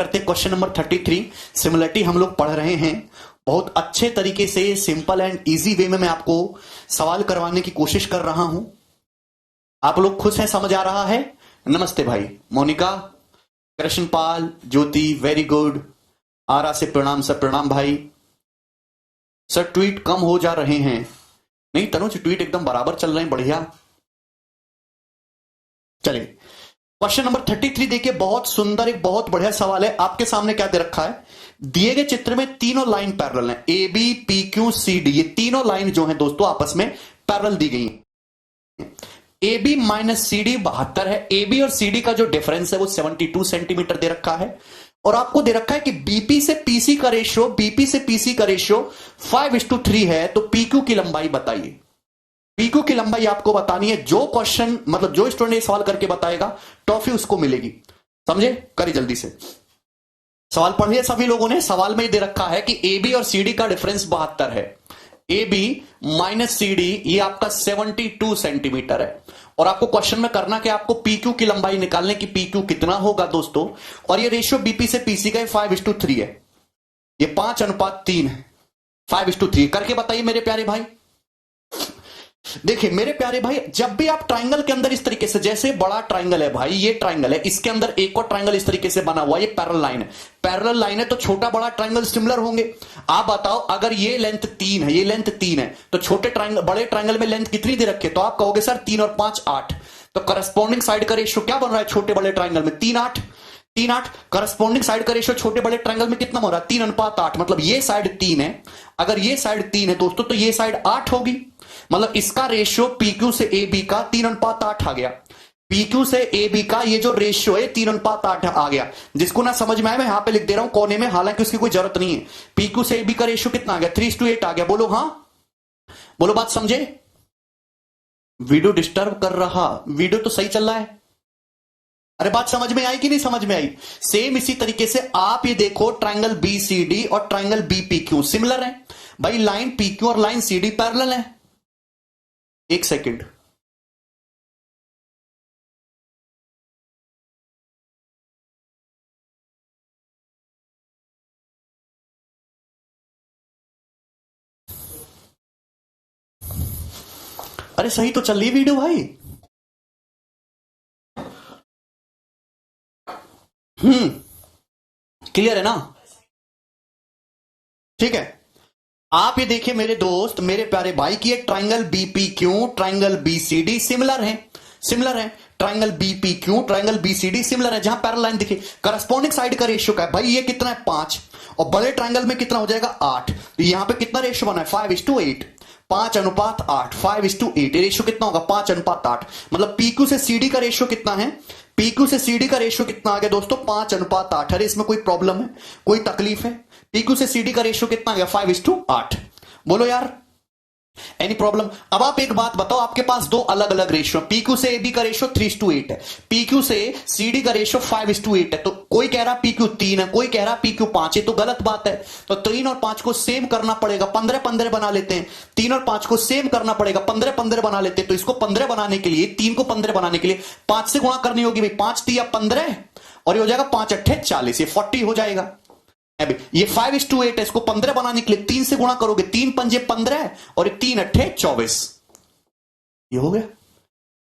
करते हैं question number 33। Similarity हम लोग पढ़ रहे हैं, बहुत अच्छे तरीके से सिंपल एंड इजी वे में मैं आपको सवाल करवाने की कोशिश कर रहा हूं। आप लोग खुश हैं, समझ आ रहा है? नमस्ते भाई मोनिका, कृष्णपाल, ज्योति, वेरी गुड। आरा से प्रणाम सर, प्रणाम भाई। सर ट्वीट कम हो जा रहे हैं। नहीं तनुज, ट्वीट एकदम बराबर चल रहे हैं, बढ़िया। चलिए क्वेश्चन नंबर 33 देखिए, बहुत सुंदर, एक बहुत बढ़िया सवाल है। आपके सामने क्या दे रखा है? दिए गए चित्र में तीनों लाइन पैरेलल हैं, A B P Q C D. ये तीनों लाइन जो हैं दोस्तों आपस में पैरेलल दी गई हैं। A B minus C D 72 है। ए बी और सी डी का जो डिफरेंस है वो 72 सेंटीमीटर दे रखा है। और आपको दे रखा है कि बीपी से पीसी का रेशियो, बीपी से पीसी का रेशियो 5:3 है। तो पीक्यू की लंबाई बताइए। पीक्यू की लंबाई आपको बतानी है। जो क्वेश्चन मतलब जो स्टूडेंट ये सवाल करके बताएगा टॉफी उसको मिलेगी। समझे? करिए जल्दी से सवाल पढ़िए सभी लोगों ने। सवाल में दे रखा है कि ए बी और सी डी का डिफरेंस 72 है। A B minus C D ये आपका 72 सेंटीमीटर है। और आपको क्वेश्चन में करना कि आपको पीक्यू की लंबाई निकालने की, पीक्यू कितना होगा दोस्तों। और ये रेशियो बीपी से पीसी का 5:3 है। ये 5:3 है। 5:3 करके बताइए मेरे प्यारे भाई। देखिए मेरे प्यारे भाई, जब भी आप ट्राइंगल के अंदर इस तरीके से, जैसे बड़ा ट्राइंगल है भाई, ये ट्राइंगल है, इसके अंदर एक और ट्राइंगल इस तरीके से बना हुआ, ये पैरेलल लाइन है। पैरेलल लाइन है तो छोटा बड़ा ट्राइंगल सिमिलर होंगे। आप बताओ, अगर ये लेंथ 3 है, ये लेंथ 3 है, तो छोटे ट्राइंगल, बड़े ट्राइंगल में लेंथ कितनी दे रखे? तो आप कहोगे सर 3 और 5 8। तो करस्पॉन्डिंग साइड का रेशियो क्या बन रहा है छोटे बड़े ट्राइंगल में? 3:8। 3:8 करस्पॉन्डिंग साइड का रेशियो छोटे बड़े ट्राइंगल में कितना हो रहा है? 3:8। मतलब ये साइड 3 है, अगर ये साइड 3 है दोस्तों तो ये साइड 8 होगी। मतलब इसका रेशियो पीक्यू से ए बी का 3:8 आ गया। पीक्यू से ए बी का ये जो रेशियो है 3:8 आ गया। जिसको ना समझ में आए मैं यहां पे लिख दे रहा हूं कोने में, हालांकि उसकी कोई जरूरत नहीं है। पीक्यू से ए बी का रेशियो कितना आ गया? 3:8 आ गया। बोलो हाँ, बोलो बात समझे? वीडियो डिस्टर्ब कर रहा? वीडियो तो सही चल रहा है। अरे बात समझ में आई कि नहीं समझ में आई? सेम इसी तरीके से आप ये देखो, ट्राइंगल बी सी डी और triangle B P Q similar है भाई। लाइन पी क्यू और लाइन सी डी पैरेलल है। एक सेकंड, अरे सही तो चल रही वीडियो भाई। क्लियर है ना? ठीक है। आप ये देखिए मेरे दोस्त, मेरे प्यारे भाई, की एक triangle BP Q, triangle BCD similar है। सिमिलर है triangle BP Q, triangle BCD similar है। जहां पैरेलल लाइन दिखे, करस्पॉन्डिंग साइड का रेशियो क्या है भाई? ये कितना है? 5। और बड़े ट्राइंगल में कितना हो जाएगा? 8। तो यहां पे कितना रेशियो बना है? 5:8। 5:8। 5:8 रेशियो कितना होगा? 5:8। मतलब पीक्यू से सीडी का रेशियो कितना है? पीक्यू से सीडी का रेशियो कितना आ गया दोस्तों? 5:8। अरे इसमें कोई प्रॉब्लम है, कोई तकलीफ है? पीक्यू से सीडी का रेशियो कितना आ गया? 5:8। बोलो यार, एनी प्रॉब्लम? अब आप एक बात बताओ, आपके पास दो अलग अलग रेशियो, पीक्यू से एबी का रेशियो 3:8 है, पीक्यू से सीडी का रेशियो 5:8 है। तो कोई कह रहा पीक्यू 3 है, कोई कह रहा पीक्यू 5 है, तो गलत बात है। तो 3 और 5 को सेम करना पड़ेगा, 15-15 बना लेते हैं। 3 और 5 को सेम करना पड़ेगा, 15-15 बना लेते हैं। तो इसको 15 बनाने के लिए, 3 को 15 बनाने के लिए 5 से गुणा करनी होगी भाई। 5×3=15 और ये हो जाएगा 5×8=40, ये 40 हो जाएगा। ये 5:8 है, इसको 15 बनाने के लिए 3 से गुणा करोगे, 3×5=15 और 3×8=24। ये हो गया।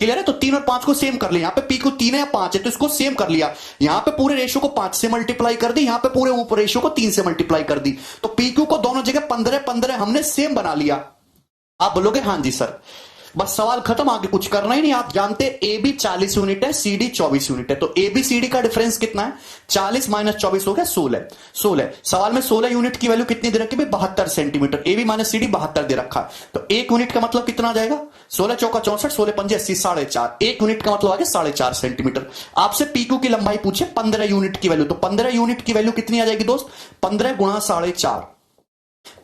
क्लियर है? तो 3 और 5 को सेम कर लिया। यहां पे पी को 3 है या 5 है, तो इसको सेम कर लिया। यहां पे पूरे रेशियो को 5 से मल्टीप्लाई कर दी, यहां पे पूरे ऊपर रेशियो को 3 से मल्टीप्लाई कर दी। तो पी क्यू को दोनों जगह 15-15 हमने सेम बना लिया। आप बोलोगे हाँ जी सर, बस सवाल खत्म, आगे कुछ करना ही नहीं। आप जानते हैं ए बी 40 यूनिट है, सी डी 24 यूनिट है। तो ए बी सी डी का डिफरेंस कितना है? 40 माइनस 24 हो गया 16। 16 सवाल में 16 यूनिट की वैल्यू कितनी दे रखी है? 72 centimetre. A B minus C D 72 दे रखा है। तो 1 यूनिट का मतलब कितना आ जाएगा? 16×4 = 64, 16×5 = 80, 4.5। 1 यूनिट का मतलब आ गया 4.5 सेंटीमीटर। आपसे पीक्यू की लंबाई पूछे 15 यूनिट की वैल्यू, तो 15 यूनिट की वैल्यू कितनी आ जाएगी दोस्त? 15 × 4.5।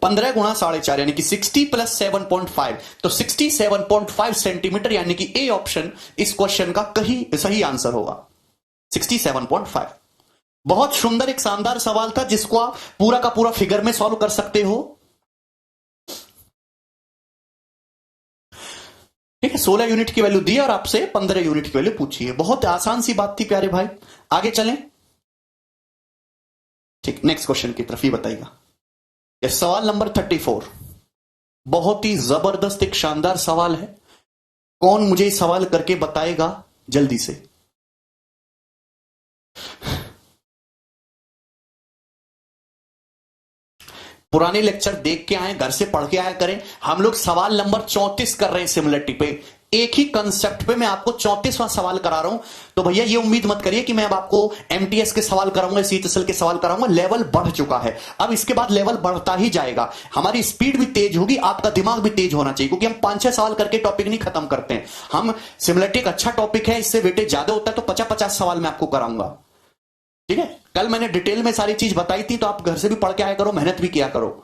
15 × 4.5 यानी कि 60 + 7.5, तो 67.5 सेंटीमीटर, यानी कि ए ऑप्शन इस क्वेश्चन का कहीं सही आंसर होगा। 67.5। बहुत सुंदर, एक शानदार सवाल था, जिसको आप पूरा का पूरा फिगर में सॉल्व कर सकते हो। ठीक है, 16 यूनिट की वैल्यू दी और आपसे 15 यूनिट की वैल्यू पूछी है। बहुत आसान सी बात थी प्यारे भाई। आगे चलें। ठीक, नेक्स्ट क्वेश्चन की तरफ ये बताइएगा। ये सवाल नंबर 34 बहुत ही जबरदस्त एक शानदार सवाल है। कौन मुझे इस सवाल करके बताएगा जल्दी से। पुराने लेक्चर देख के आए, घर से पढ़ के आया करें। हम लोग सवाल नंबर 34 कर रहे हैं सिमिलरिटी पे। एक ही कंसेप्ट पे मैं आपको 34वां सवाल करा रहा हूं। तो भैया ये उम्मीद मत करिए कि मैं अब आपको एमटीएस के सवाल कराऊंगा, सीएचएसएल के सवाल कराऊंगा। लेवल बढ़ चुका है, अब इसके बाद लेवल बढ़ता ही जाएगा। हमारी स्पीड भी तेज होगी, आपका दिमाग भी तेज होना चाहिए, क्योंकि हम 5-6 सवाल करके टॉपिक नहीं खत्म करते हैं। हम सिमिलरिटी एक अच्छा टॉपिक है, इससे वेटेज ज्यादा होता है, तो 50-50 सवाल मैं आपको कराऊंगा। ठीक है, कल मैंने डिटेल में सारी चीज बताई थी, तो आप घर से भी पढ़ के आया करो, मेहनत भी किया करो।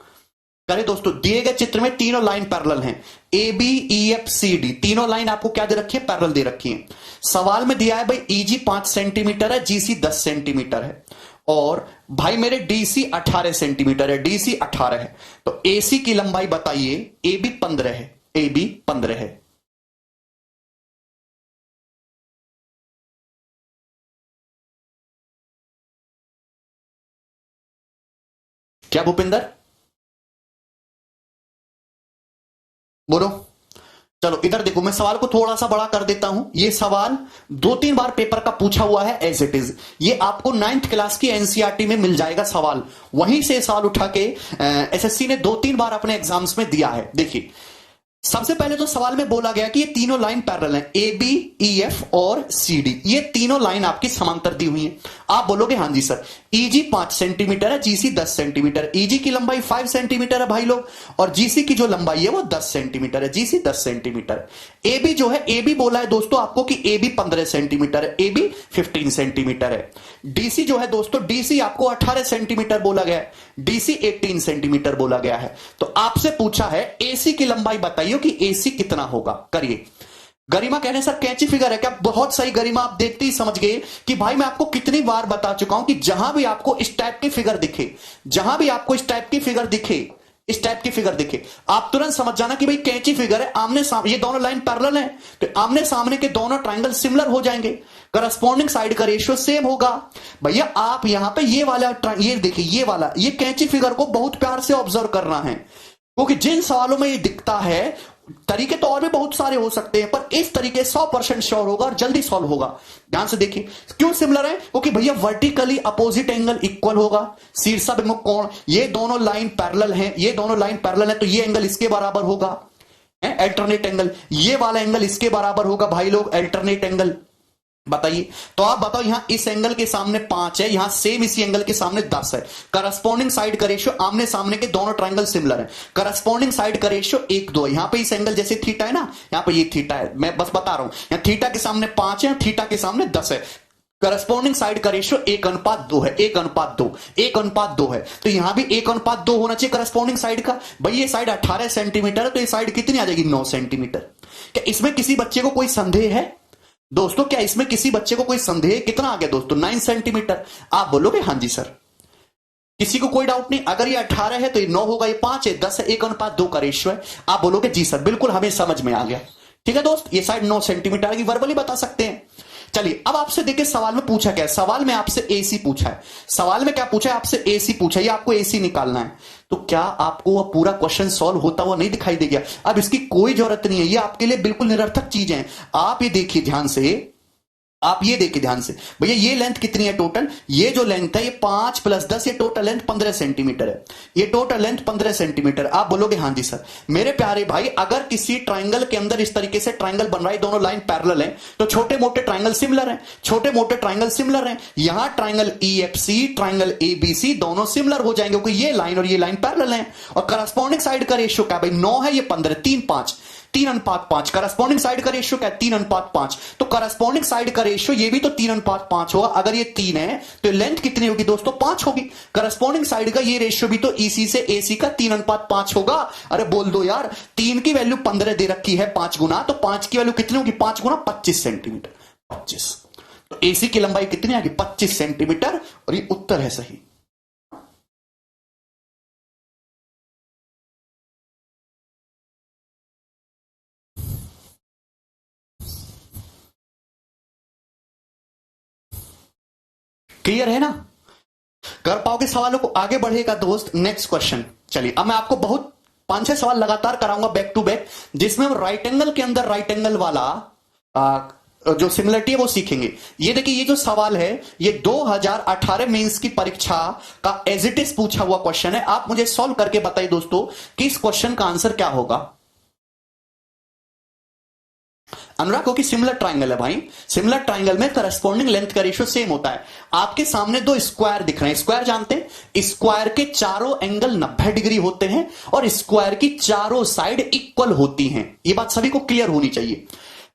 करें दोस्तों, दिए गए चित्र में तीनों लाइन पैरेलल हैं, A B E F C D. तीनों लाइन आपको क्या दे रखी है? पैरेलल दे रखी है। सवाल में दिया है भाई ईजी 5 सेंटीमीटर है, जीसी 10 सेंटीमीटर है, और भाई मेरे डीसी 18 सेंटीमीटर है, डीसी 18 है। तो एसी की लंबाई बताइए। ए बी 15 है, ए बी 15 है। क्या भूपिंदर बोलो। चलो इधर देखो, मैं सवाल को थोड़ा सा बड़ा कर देता हूं। ये सवाल 2-3 बार पेपर का पूछा हुआ है एज इट इज। ये आपको 9th क्लास की एनसीईआरटी में मिल जाएगा सवाल। वहीं से सवाल उठा के एसएससी ने 2-3 बार अपने एग्जाम्स में दिया है। देखिए, सबसे पहले तो सवाल में बोला गया कि ये तीनों लाइन पैरेलल हैं, ए बी ई एफ और सी डी। ये तीनों लाइन आपकी समांतर दी हुई हैं। आप बोलोगे हाँ जी सर, ईजी 5 सेंटीमीटर है, जीसी 10 सेंटीमीटर। ईजी की लंबाई 5 सेंटीमीटर है भाई लोग, और जीसी की जो लंबाई है वो 10 सेंटीमीटर है, जीसी 10 सेंटीमीटर। ए बी जो है, ए बी बोला है दोस्तों आपको कि ए बी 15 सेंटीमीटर है, ए बी 15 सेंटीमीटर है। डीसी जो है दोस्तों, डीसी आपको 18 सेंटीमीटर बोला गया है, डीसी 18 सेंटीमीटर बोला गया है। तो आपसे पूछा है एसी की लंबाई बताइए कि एसी कितना होगा। करिए। गरिमा कह रहे हैं सर कैंची फिगर है क्या? बहुत सही गरिमा, आप देखते ही समझ गए कि भाई मैं आपको कितनी बार बता चुका हूं कि जहां भी आपको इस टाइप की फिगर दिखे, जहां भी आपको इस टाइप की फिगर दिखे, इस टाइप की फिगर दिखे, आप तुरंत समझ जाना कि भाई कैंची फिगर है। आमने सामने ये दोनों लाइन पैरेलल हैं, तो आमने सामने के दोनों ट्रायंगल सिमिलर हो जाएंगे, करस्पॉन्डिंग साइड का रेशियो सेम होगा। भैया आप यहां पे ये वाला ये देखिए, ये वाला ये कैंची फिगर को बहुत प्यार से ऑब्जर्व करना है, क्योंकि जिन सवालों में ये दिखता है, तरीके तो और भी बहुत सारे हो सकते हैं, पर इस तरीके 100% श्योर होगा और जल्दी सॉल्व होगा। ध्यान से देखिए क्यों सिमिलर है, क्योंकि भैया वर्टिकली अपोजिट एंगल इक्वल होगा, शीर्षाभिमुख कोण, ये दोनों लाइन पैरेलल हैं, ये दोनों लाइन पैरेलल है, तो ये एंगल इसके बराबर होगा, अल्टरनेट एंगल। ये वाला एंगल इसके बराबर होगा भाई लोग, अल्टरनेट एंगल। बताइए, तो आप बताओ, यहां इस एंगल के सामने 5 है, यहां सेम इसी एंगल के सामने 10 है। करस्पॉन्डिंग साइड का रेशियो, आमने सामने के दोनों ट्रायंगल सिमिलर है, करस्पॉन्डिंग साइड का रेशियो 1-2 है। यहां पे इस एंगल जैसे थीटा है ना, यहां पे ये थीटा है, मैं बस बता रहा हूं, यहां थीटा के सामने 5 है, थीटा के सामने 10 है। करस्पॉन्डिंग साइड का रेशियो 1:2 है, 1:2, 1:2 है। तो यहां भी 1:2 होना चाहिए करस्पॉन्डिंग साइड का। भाई ये साइड 18 सेंटीमीटर है, तो ये साइड कितनी आ जाएगी? 9 सेंटीमीटर। क्या इसमें किसी बच्चे को कोई संदेह है दोस्तों? क्या इसमें किसी बच्चे को कोई संदेह? कितना आ गया दोस्तों? 9 सेंटीमीटर। आप बोलोगे हाँ जी सर, किसी को कोई डाउट नहीं। अगर ये 18 है तो ये 9 होगा, ये 5 है, 10 है, 1:2 का रेशियो है। आप बोलोगे जी सर बिल्कुल हमें समझ में आ गया। ठीक है दोस्त, ये साइड 9 सेंटीमीटर की वर्बली बता सकते हैं। चलिए अब आपसे देखिए सवाल में पूछा क्या है। सवाल में आपसे एसी पूछा है। सवाल में क्या पूछा है? आपसे एसी पूछा है, ये आपको एसी निकालना है। तो क्या आपको वह पूरा क्वेश्चन सॉल्व होता हुआ नहीं दिखाई देगा? अब इसकी कोई जरूरत नहीं है, ये आपके लिए बिल्कुल निरर्थक चीजें हैं। आप ये देखिए ध्यान से, आप ये देखिए ध्यान से, भैया ये लेंथ कितनी है टोटल? ये जो लेंथ है ये 5 + 10, ये टोटल लेंथ 15 सेंटीमीटर है। ये टोटल लेंथ 15 सेंटीमीटर। आप बोलोगे हाँ जी सर। मेरे प्यारे भाई, अगर किसी ट्रायंगल के अंदर इस तरीके से ट्रायंगल बन रहा है, दोनों लाइन पैरेलल हैं, तो छोटे मोटे ट्रायंगल सिमिलर हैं, छोटे मोटे ट्रायंगल सिमिलर हैं। यहां ट्रायंगल ईएफसी, ट्रायंगल एबीसी दोनों सिमिलर हो जाएंगे, क्योंकि ये लाइन और ये लाइन पैरेलल हैं। और करस्पॉन्डिंग साइड का रेशियो क्या भाई? 9 है, ये 15, 3:5, 3:5। करस्पॉन्डिंग साइड का रेशियो क्या है? 3:5। तो करस्पॉन्डिंग साइड का रेशियो ये भी तो 3:5 होगा। अगर ये 3 है तो लेंथ कितनी होगी दोस्तों? 5 होगी। करस्पॉन्डिंग साइड का ये रेशियो भी तो ईसी से एसी का 3:5 होगा। अरे बोल दो यार, 3 की वैल्यू 15 दे रखी है 5 गुना, तो 5 की वैल्यू कितनी होगी? 5 गुना 25 सेंटीमीटर, 25। तो एसी की लंबाई कितनी आएगी? 25 सेंटीमीटर। और ये उत्तर है सही। क्लियर है ना? कर पाओगे सवालों को आगे बढ़ेगा दोस्त। नेक्स्ट क्वेश्चन, चलिए अब मैं आपको बहुत 5-6 सवाल लगातार कराऊंगा बैक टू बैक, जिसमें हम राइट एंगल के अंदर राइट एंगल वाला जो सिमिलरिटी है वो सीखेंगे। ये देखिए, ये जो सवाल है ये 2018 मेंस की परीक्षा का एज इट इज पूछा हुआ क्वेश्चन है। आप मुझे सॉल्व करके बताइए दोस्तों कि इस क्वेश्चन का आंसर क्या होगा। अनुराग को कि सिमिलर ट्राइंगल है भाई, सिमिलर ट्राइंगल में करस्पॉन्डिंग लेंथ का रेशियो सेम होता है। आपके सामने दो स्क्वायर दिख रहे हैं, स्क्वायर जानते हैं, स्क्वायर के चारों एंगल 90 डिग्री होते हैं और स्क्वायर की चारों साइड इक्वल होती हैं। ये बात सभी को क्लियर होनी चाहिए।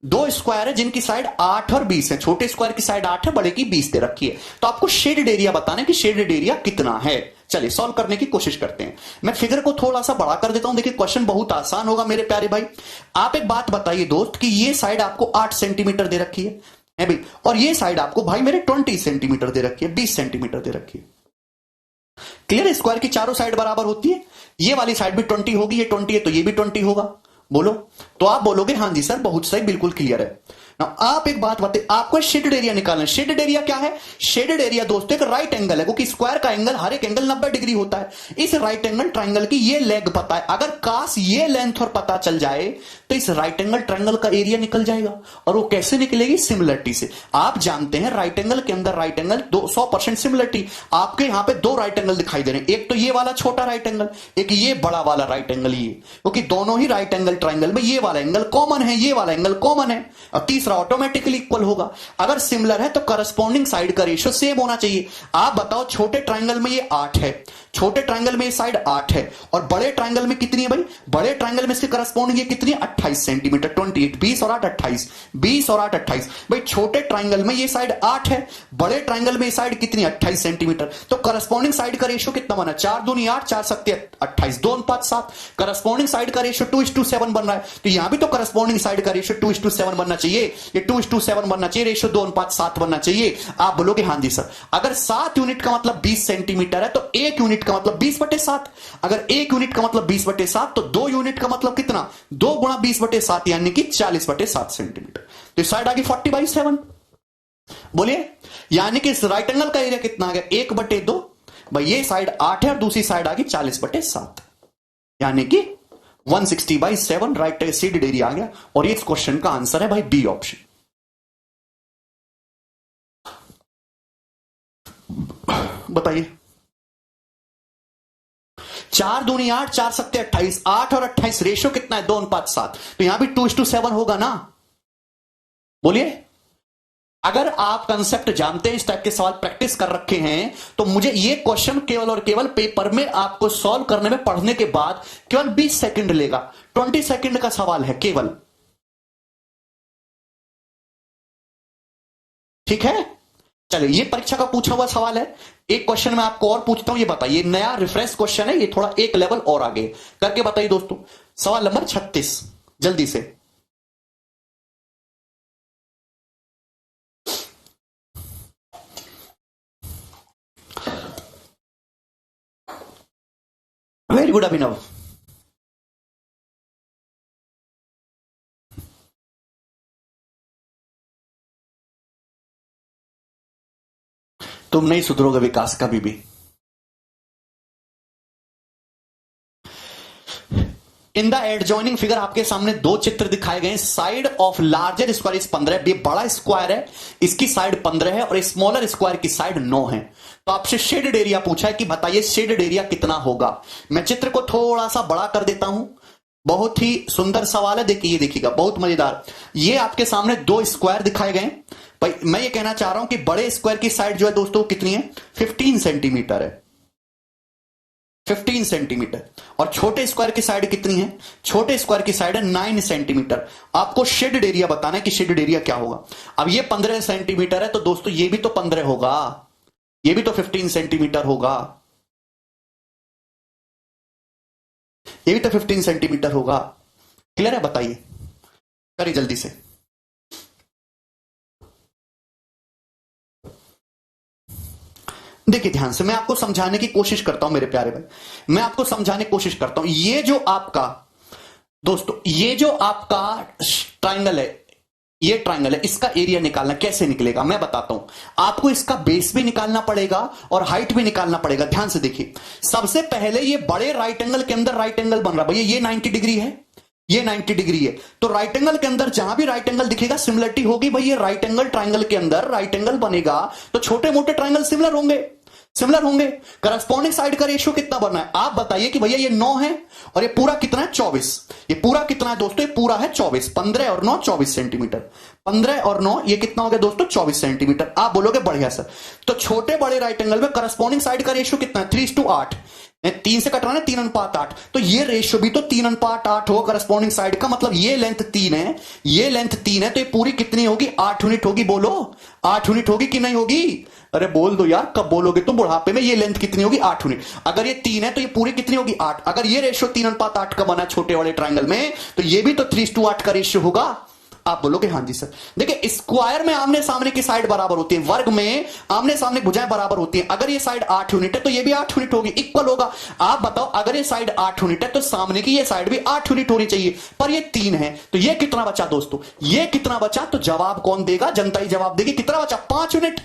दो स्क्वायर है जिनकी साइड 8 और 20 है, छोटे स्क्वायर की साइड 8 है, बड़े की 20 दे रखी है। तो आपको शेडेड एरिया बताना है कि शेडेड एरिया कितना है। चलिए सॉल्व करने की कोशिश करते हैं। मैं फिगर को थोड़ा सा बड़ा कर देता हूं। देखिए क्वेश्चन बहुत आसान होगा मेरे प्यारे भाई। आप एक बात बताइए दोस्त कि ये साइड आपको 8 सेंटीमीटर दे रखी है भाई, और ये साइड आपको भाई मेरे 20 सेंटीमीटर दे रखी है, 20 सेंटीमीटर दे रखी है। क्लियर? स्क्वायर की चारों साइड बराबर होती है। ये वाली साइड भी 20 होगी, ये 20 है तो ये भी 20 होगा। बोलो, तो आप बोलोगे हाँ जी सर बहुत सही, बिल्कुल क्लियर है ना। आप एक बात बताइए, आपको शेडेड एरिया निकालना है। शेडेड एरिया क्या है? शेडेड एरिया दोस्तों एक राइट एंगल है, क्योंकि स्क्वायर का एंगल हर एक एंगल 90 डिग्री होता है। इस राइट एंगल ट्रायंगल की ये लेग पता है, अगर काश ये लेंथ और पता चल जाए तो इस राइट एंगल ट्रायंगल का एरिया निकल जाएगा। और वो कैसे निकलेगी? सिमिलरिटी से। आप जानते हैं राइट एंगल के अंदर राइट एंगल 100% सिमिलरिटी। आपके यहां पे दो राइट एंगल दिखाई दे रहे हैं, एक तो ये वाला छोटा राइट एंगल, एक ये बड़ा वाला राइट एंगल, ये क्योंकि दोनों ही राइट एंगल ट्रायंगल में ये वाला एंगल कॉमन है, ये वाला एंगल कॉमन है, और तीसरा ऑटोमेटिकली इक्वल होगा। अगर सिमिलर है तो करस्पॉन्डिंग साइड का रेशियो सेम होना चाहिए। आप बताओ, छोटे ट्रायंगल में ये 8 है, छोटे ट्रायंगल में ये साइड 8 है, और बड़े ट्रायंगल में कितनी है भाई? बड़े ट्रायंगल में इसके करस्पॉन्डिंग ये कितनी है? 28 सेंटीमीटर, 28, 20 और 8 28, 20 और 8 28। भाई छोटे ट्रायंगल में ये साइड 8 है, बड़े ट्रायंगल में ये साइड कितनी? 28 सेंटीमीटर। तो करस्पॉन्डिंग साइड का रेशियो कितना बना? 4 दूनी 8, 4 सत्ते 28, 2 5 7। करस्पॉन्डिंग साइड का रेशियो 2:7 बन रहा है, तो यहां भी तो करस्पॉन्डिंग साइड का रेशियो 2:7 बनना चाहिए। ये 2:7 बनना चाहिए, रेशियो 2 5 7 बनना चाहिए। आप बोलोगे हाँ जी सर। अगर 7 यूनिट का मतलब 20 सेंटीमीटर है तो 1 यूनिट का मतलब 20/7। अगर 1 यूनिट का मतलब 20/7 तो 2 यूनिट का मतलब कितना? 2 गुणा 20/7 यानी कि 40/7 सेंटीमीटर। तो साइड आ गई 40/7। बोलिए, यानी कि इस राइट एंगल का एरिया कितना आ गया? 1/2। भाई ये साइड 8 है और दूसरी साइड आ गई 40/7, यानी कि 160/7 राइट शेडेड एरिया आ गया। और ये इस क्वेश्चन का आंसर है भाई बी ऑप्शन। बताइए, 4 दूनी 8, 4 सत्ते 28, 8 और 28 रेशियो कितना है? 2 5 7। तो यहां भी 2:7 होगा ना। बोलिए, अगर आप कंसेप्ट जानते हैं, इस टाइप के सवाल प्रैक्टिस कर रखे हैं, तो मुझे ये क्वेश्चन केवल और केवल पेपर में आपको सॉल्व करने में पढ़ने के बाद केवल 20 सेकंड लेगा। 20 सेकंड का सवाल है केवल, ठीक है? चलिए, ये परीक्षा का पूछा हुआ सवाल है। एक क्वेश्चन मैं आपको और पूछता हूं, ये बताइए, नया रिफ्रेश क्वेश्चन है, ये थोड़ा एक लेवल और आगे करके बताइए दोस्तों। सवाल नंबर 36, जल्दी से। वेरी गुड अभिनव। तुम नहीं सुधरोगे विकास कभी भी। इन द एडजॉइनिंग फिगर आपके सामने दो चित्र दिखाए गए हैं। Side of larger square is 15, ये बड़ा स्क्वायर है, इसकी साइड 15 है, और स्मॉलर स्क्वायर की साइड 9 है। तो आपसे शेडेड एरिया पूछा है कि बताइए शेडेड एरिया कितना होगा। मैं चित्र को थोड़ा सा बड़ा कर देता हूं। बहुत ही सुंदर सवाल है, देखिए, ये देखिएगा, बहुत मजेदार। ये आपके सामने दो स्क्वायर दिखाए गए। भाई मैं ये कहना चाह रहा हूं कि बड़े स्क्वायर की साइड जो है दोस्तों कितनी है? 15 सेंटीमीटर है, 15 सेंटीमीटर। और छोटे स्क्वायर की साइड कितनी है? छोटे स्क्वायर की साइड है 9 सेंटीमीटर। आपको शेडेड एरिया बताना है कि शेडेड एरिया क्या होगा। अब ये 15 सेंटीमीटर है, तो दोस्तों ये भी तो 15 होगा, ये भी तो 15 सेंटीमीटर होगा, ये भी तो 15 सेंटीमीटर होगा। क्लियर है? बताइए, करिए जल्दी से। देखिए ध्यान से, मैं आपको समझाने की कोशिश करता हूं मेरे प्यारे भाई, मैं आपको समझाने की कोशिश करता हूं। ये जो आपका दोस्तों, ये जो आपका ट्रायंगल है, ये ट्राइंगल है, इसका एरिया निकालना कैसे निकलेगा मैं बताता हूं आपको। इसका बेस भी निकालना पड़ेगा और हाइट भी निकालना पड़ेगा। ध्यान से देखिए, सबसे पहले ये बड़े राइट एंगल के अंदर राइट एंगल बन रहा है भैया, ये 90 डिग्री है, ये 90 डिग्री है। तो राइट एंगल के अंदर जहां भी राइट एंगल दिखेगा सिमिलरिटी होगी भाई। ये राइट एंगल ट्राइंगल के अंदर राइट एंगल बनेगा तो छोटे मोटे ट्राइंगल सिमिलर होंगे, सिमिलर होंगे। करस्पॉन्डिंग साइड का रेशियो कितना बनना है आप बताइए कि भैया ये 9 है और ये पूरा कितना है 24। ये पूरा कितना है दोस्तों, ये पूरा है 24। 15 और 9 24 सेंटीमीटर। 15 और 9 ये कितना हो गया दोस्तों 24 सेंटीमीटर। आप बोलोगे बढ़िया सर, तो छोटे बड़े राइट एंगल में करस्पॉन्डिंग साइड का रेशियो कितना है 3:8। 3 से कटवाना 3:8। तो ये रेशियो भी तो 3:8 होगा करस्पॉन्डिंग साइड का, मतलब ये लेंथ 3 है, ये लेंथ 3 है, तो ये पूरी कितनी होगी 8 यूनिट होगी। बोलो 8 यूनिट होगी कि नहीं होगी? अरे बोल दो यार, कब बोलोगे तुम बुढ़ापे में। ये लेंथ कितनी होगी 8 यूनिट। अगर ये 3 है तो ये पूरी कितनी होगी 8। अगर ये रेशियो 3:8 का बना छोटे वाले ट्राइंगल में तो ये भी तो 3:8 का रेशियो होगा। आप बोलोगे हाँ जी सर। देखिए स्क्वायर में आमने सामने की साइड बराबर होती है, वर्ग में आमने सामने भुजाएं बराबर होती है। अगर ये साइड 8 यूनिट है तो ये भी 8 यूनिट होगी, इक्वल होगा। आप बताओ अगर ये साइड 8 यूनिट है तो सामने की ये साइड भी 8 यूनिट होनी चाहिए, पर ये 3 है। तो ये कितना बचा दोस्तों, ये कितना बचा? तो जवाब कौन देगा? जनता ही जवाब देगी। कितना बचा? 5 यूनिट।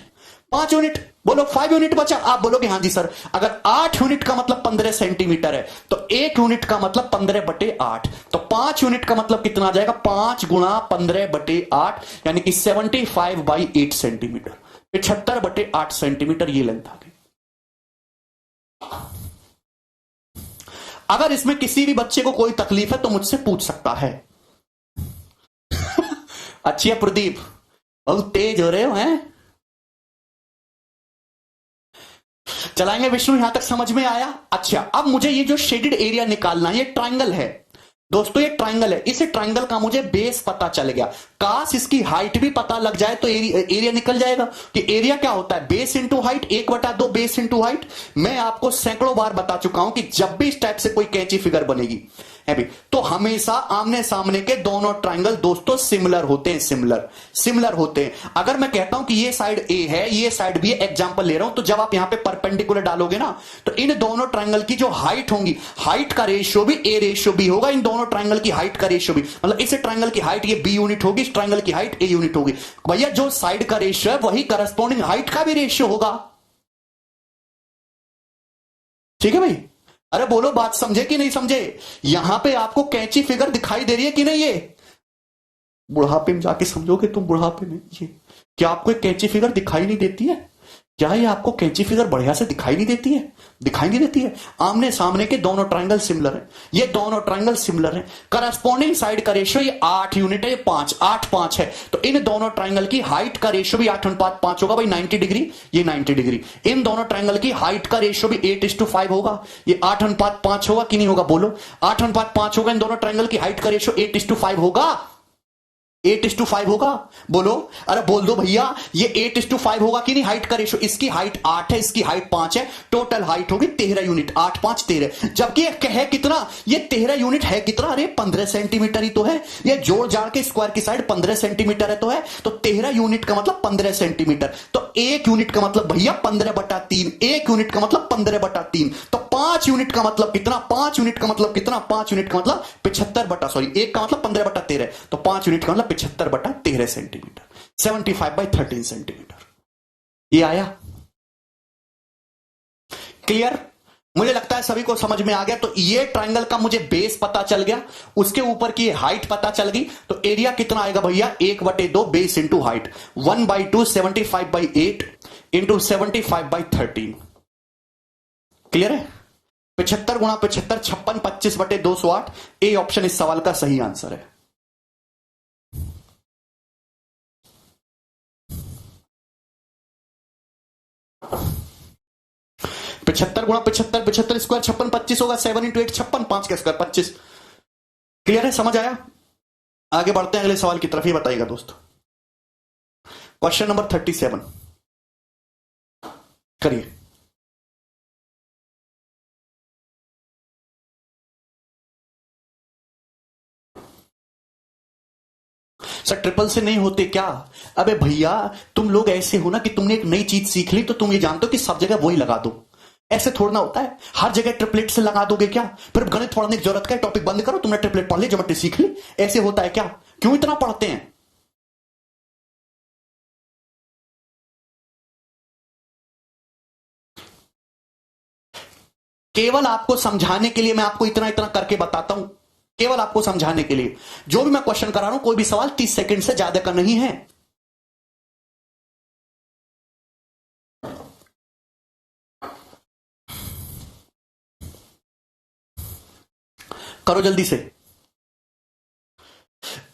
5 यूनिट। बोलो 5 यूनिट बचा। आप बोलोगे हाँ जी सर। अगर 8 यूनिट का मतलब 15 सेंटीमीटर है तो 1 यूनिट का मतलब 15/8। तो 5 यूनिट का मतलब कितना आ जाएगा 5 गुणा 15/8 यानी कि 75/8 सेंटीमीटर। 75/8 सेंटीमीटर ये लेंथ आ गई। अगर इसमें किसी भी बच्चे को कोई तकलीफ है तो मुझसे पूछ सकता है। अच्छी है प्रदीप, बहुत तेज हो रहे हो हैं। चलाएंगे विष्णु, यहां तक समझ में आया? अच्छा, अब मुझे ये जो शेडेड एरिया निकालना है, ये ट्राइंगल है दोस्तों, ये ट्राइंगल है। इस ट्राइंगल का मुझे बेस पता चल गया, काश इसकी हाइट भी पता लग जाए तो एरिया निकल जाएगा। कि एरिया क्या होता है base into height, 1/2 base into height. मैं आपको सैकड़ों बार बता चुका हूं कि जब भी इस टाइप से कोई कैंची फिगर बनेगी है भी तो हमेशा आमने सामने के दोनों ट्राइंगल दोस्तों सिमिलर होते हैं, सिमिलर होते हैं। अगर मैं कहता हूं कि ये साइड ए है ये साइड बी है, एग्जांपल ले रहा हूं, तो जब आप यहां पे परपेंडिकुलर डालोगे ना तो इन दोनों ट्राइंगल की जो हाइट होंगी, हाइट का रेशियो भी ए रेशियो बी होगा। इन दोनों ट्राइंगल की हाइट का रेशियो भी, मतलब इस ट्राइंगल की हाइट ये बी यूनिट होगी, इस ट्राइंगल की हाइट ए यूनिट होगी। भैया जो साइड का रेशियो है वही करस्पॉन्डिंग हाइट का भी रेशियो होगा। ठीक है भाई? अरे बोलो बात समझे कि नहीं समझे? यहां पे आपको कैंची फिगर दिखाई दे रही है कि नहीं? ये बुढ़ापे में जाके समझोगे तुम, बुढ़ापे में ये क्या आपको एक कैंची फिगर दिखाई नहीं देती है? क्या ये आपको कैंची फिगर बढ़िया से दिखाई नहीं देती है? दिखाई नहीं देती है। आमने सामने के दोनों ट्राइंगल सिमिलर हैं, ये दोनों ट्राइंगल सिमिलर हैं। करस्पॉन्डिंग साइड का रेशियो ये 8 यूनिट है, ये 8/5 है। तो इन दोनों ट्राइंगल की हाइट का रेशियो भी 8:5 होगा भाई, 90 डिग्री, ये 90 डिग्री। इन दोनों ट्राइंगल की हाइट का रेशियो भी 8:5 होगा, ये 8:5 होगा कि नहीं होगा? बोलो 8:5 होगा। इन दोनों ट्राइंगल की हाइट का रेशियो 8:5 होगा, 8:5 होगा। बोलो, अरे बोल दो भैया, ये 8:5 होगा कि नहीं? हाइट का रेशियो, इसकी हाइट 8 है, इसकी हाइट 5 है, टोटल हाइट होगी 13 यूनिट। 8×5 13, जबकि ये है कितना? ये 13 यूनिट है कितना? अरे 15 सेंटीमीटर ही तो है। ये जोड़ जाड़ के स्क्वायर की साइड 15 सेंटीमीटर है तो है, तो 13 यूनिट का मतलब 15 सेंटीमीटर। तो 1 यूनिट का मतलब भैया 15/3, 1 यूनिट का मतलब 15/3। तो 5 यूनिट का मतलब कितना? 5 यूनिट का मतलब कितना? 5 यूनिट का मतलब 1 का मतलब 15/13, तो 5 यूनिट का मतलब 75/13 सेंटीमीटर, 75/13 सेंटीमीटर। ये आया क्लियर? मुझे लगता है सभी को समझ में आ गया। तो ये ट्राइंगल का मुझे बेस पता चल गया, उसके ऊपर की हाइट पता चल गई, तो एरिया कितना आएगा भैया? 1/2 base into height, 1/2 75/8 into 75/13। Clear है? 75 गुणा 75 56, 25/208। ए ऑप्शन इस सवाल का सही आंसर है। पचहत्तर गुणा 75, 75 स्क्वायर 56, 25 होगा, 7 × 8 56, 5 का स्क्वायर 25। क्लियर है? समझ आया? आगे बढ़ते हैं अगले सवाल की तरफ। ही बताइएगा दोस्तों, क्वेश्चन नंबर 37 करिए। सर ट्रिपल से नहीं होते क्या? अबे भैया तुम लोग ऐसे हो ना कि तुमने एक नई चीज सीख ली तो तुम ये जानते हो कि सब जगह वही लगा दो। ऐसे थोड़ा होता है, हर जगह ट्रिपलेट से लगा दोगे क्या? फिर गणित पढ़ने की जरूरत क्या है? टॉपिक बंद करो, तुमने ट्रिपलेट पढ़ ली, ज्योमेट्री सीख ली। ऐसे होता है क्या? क्यों इतना पढ़ते हैं? केवल आपको समझाने के लिए मैं आपको इतना इतना करके बताता हूं, केवल आपको समझाने के लिए। जो भी मैं क्वेश्चन करा रहा हूं, कोई भी सवाल 30 सेकंड से ज्यादा का नहीं है। करो जल्दी से।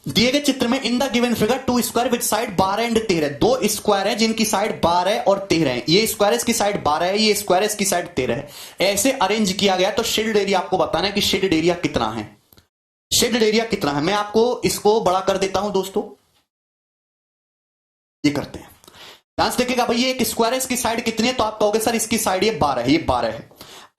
दिए गए चित्र में in the given figure two square with side 12 and 13, दो स्क्वायर है जिनकी साइड 12 और 13 है। ये स्क्वायर इसकी साइड 12 है, ये स्क्वायर इसकी साइड 13 है। ऐसे अरेंज किया गया। तो शेडेड एरिया आपको बताना है कि शेडेड एरिया कितना है। शेडेड एरिया कितना है, मैं आपको इसको बड़ा कर देता हूं दोस्तों। ये करते हैं, ध्यान से देखिएगा भाई। ये एक स्क्वायर है, इसकी साइड कितनी है, तो आप कहोगे सर इसकी साइड ये 12 है, ये 12 है।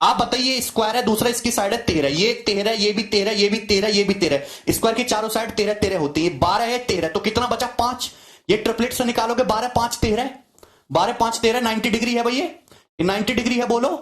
आप बताइए स्क्वायर है दूसरा, इसकी साइड है 13, ये 13, ये भी 13, ये भी 13, ये भी 13। स्क्वायर की चारों साइड 13 13 होती है। 12 है 13, तो कितना बचा 5। ये ट्रिपलेट से निकालोगे 12 5 13, 12 5 13, 90 डिग्री है भाई। ये 90 डिग्री है, बोलो